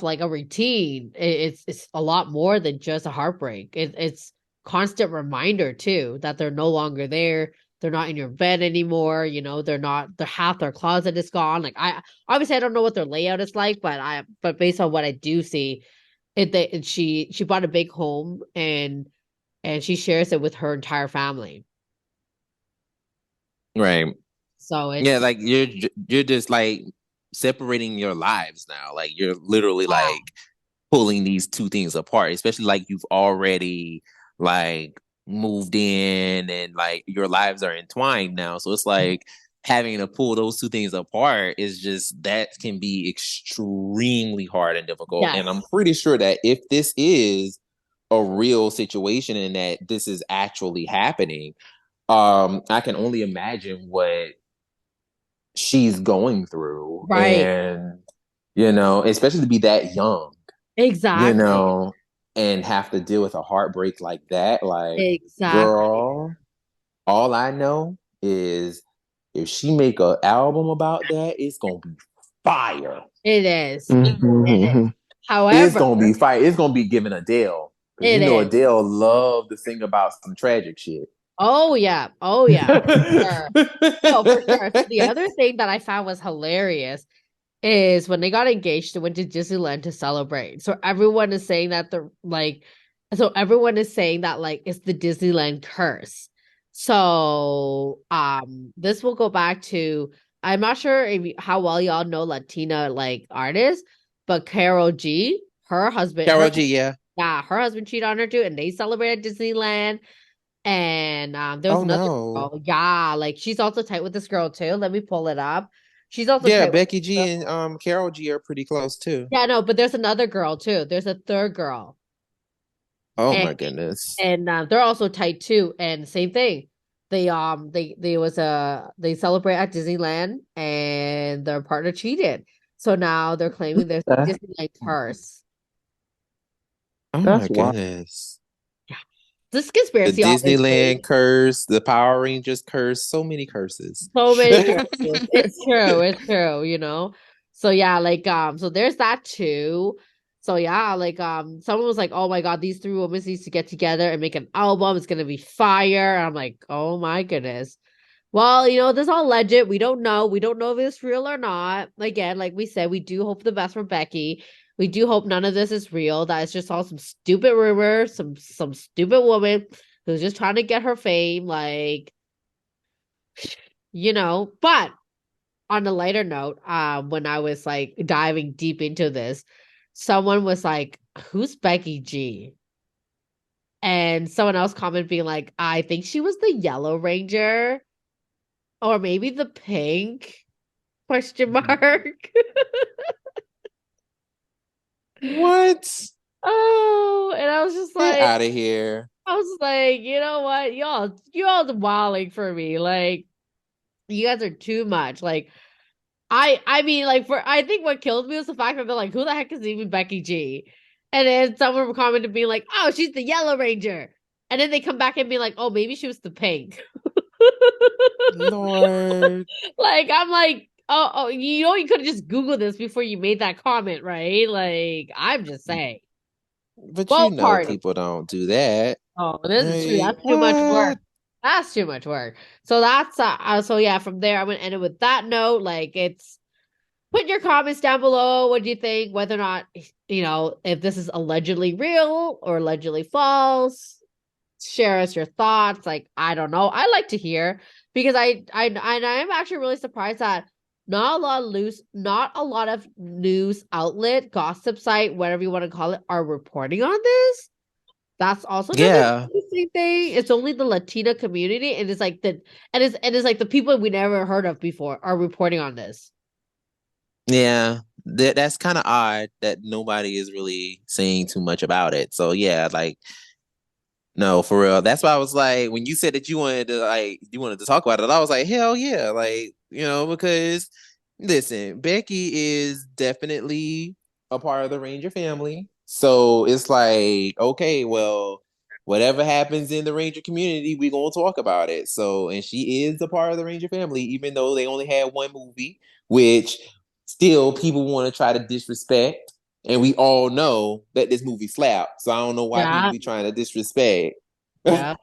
like a routine, it's a lot more than just a heartbreak. It's constant reminder too that they're no longer there. They're not in your bed anymore. They're not. They're half their closet is gone. Like I obviously I don't know what their layout is like, but based on what I do see, she bought a big home and she shares it with her entire family. Right. So Yeah, it's like you're just like separating your lives now. Like you're literally like pulling these two things apart, especially like you've already like moved in and like your lives are entwined now. So it's like having to pull those two things apart is just that can be extremely hard and difficult. Yes. And I'm pretty sure that if this is a real situation and that this is actually happening, I can only imagine what she's going through. Right. And, you know, especially to be that young, Exactly. you know, and have to deal with a heartbreak like that. Like, Exactly. girl, all I know is if she make an album about that, it's gonna be fire. It is. Mhm, It is. mhm. However, It's gonna be fire. It's gonna be giving Adele. Because it you know is. Adele love to sing about some tragic shit. Oh yeah. Oh yeah. For sure. No, for sure. So the other thing that I found was hilarious is when they got engaged, they went to Disneyland to celebrate. So everyone is saying that everyone is saying that like it's the Disneyland curse. So this will go back to, I'm not sure how well y'all know Latina like artists, but Karol G, her husband, Karol G, yeah. her husband cheated on her too, and they celebrated Disneyland. And there was another girl, yeah, like she's also tight with this girl too. Let me pull it up. She's also tight Becky with G and Karol G are pretty close too. Yeah, no, but there's another girl too. There's a third girl. Oh And, my goodness. and they're also tight too. And same thing. They celebrate at Disneyland and their partner cheated. So now they're claiming there's a Disneyland curse. Oh That's my wild. goodness. This The conspiracy is crazy. Disneyland curse, the Power Rangers curse, so many curses. So many curses. It's true. It's true, you know? So yeah, like so there's that too. So yeah, like someone was like, "Oh my God, these three women needs to get together and make an album. It's gonna be fire." And I'm like, "Oh my goodness." Well, you know, this is all legend. We don't know. We don't know if it's real or not. Again, like we said, we do hope the best for Becky. We do hope none of this is real. That it's just all some stupid rumor, some stupid woman who's just trying to get her fame. Like, you know, but on a lighter note, when I was like diving deep into this, someone was like, "Who's Becky G?" And someone else commented being like, "I think she was the Yellow Ranger, or maybe the Pink?" Question mark. What? Oh, and I was just Get like, out of here. I was like, you know what, y'all wilding for me. Like, you guys are too much. Like, I mean, like I think what killed me was the fact that they're like, who the heck is even Becky G? And then someone commented being like, oh, she's the Yellow Ranger. And then they come back and be like, oh, maybe she was the Pink. Lord. Like, I'm like, oh, you know, you could have just Googled this before you made that comment, right? Like, I'm just saying. But Well, you know party. people don't do that. Oh, this is true. Like, That's too much work. what? That's too much work. So that's so yeah, from there I'm gonna end it with that note. Like it's put your comments down below. What do you think? Whether or not you know if this is allegedly real or allegedly false. Share us your thoughts. Like I don't know. I like to hear because I'm actually really surprised that not a lot of news outlet, gossip site, whatever you want to call it, are reporting on this. That's also kind of Yeah. interesting thing. It's only the Latina community, and it's like the people we never heard of before are reporting on this. Yeah. That's kind of odd that nobody is really saying too much about it. So yeah, like no, for real. That's why I was like, when you said that you wanted to talk about it, I was like, hell yeah. Like, you know, because listen, Becky is definitely a part of the Ranger family. So it's like, okay, well, whatever happens in the Ranger community, we're gonna talk about it. So, and she is a part of the Ranger family, even though they only had one movie, which still people want to try to disrespect. And we all know that this movie slapped. So I don't know why people Yeah, be trying to disrespect. yeah.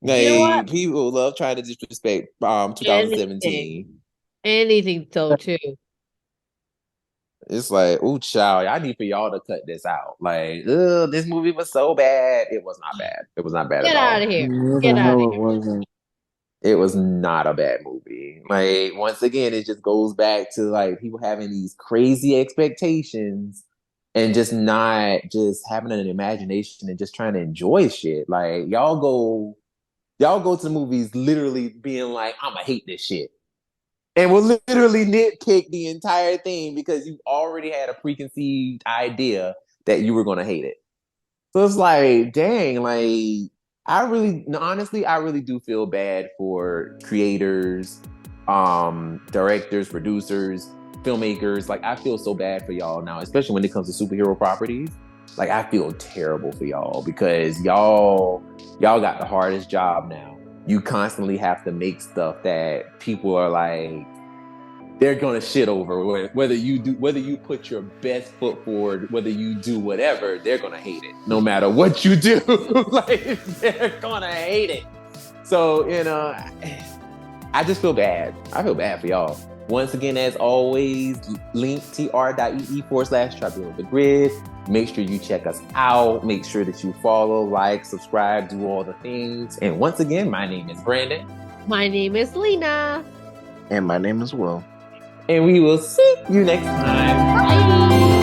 You know what? Like people love trying to disrespect Anything, 2017. anything so too. It's like, ooh, child, I need for y'all to cut this out. Like, ugh, this movie was so bad. It was not bad. It was not bad Get at out all. of here. Where Get the out of hell it here. wasn't. It was not a bad movie. Like, once again, it just goes back to like people having these crazy expectations and just not just having an imagination and just trying to enjoy shit. Like, y'all go to the movies literally being like, I'ma hate this shit. and will literally nitpick the entire thing because you already had a preconceived idea that you were going to hate it. So it's like, dang, like honestly, I really do feel bad for creators, directors, producers, filmmakers. Like, I feel so bad for y'all now, especially when it comes to superhero properties. Like, I feel terrible for y'all because y'all got the hardest job now. You constantly have to make stuff that people are like, they're gonna shit over whether you put your best foot forward, whether you do whatever, they're gonna hate it no matter what you do. Like, they're gonna hate it. So, I just feel bad. I feel bad for y'all. Once again, as always, link tr.ee/Tribune of the Grid. Make sure you check us out. Make sure that you follow, like, subscribe, do all the things. And once again, my name is Brandon. My name is Lena. And my name is Will. And we will see you next time. Bye.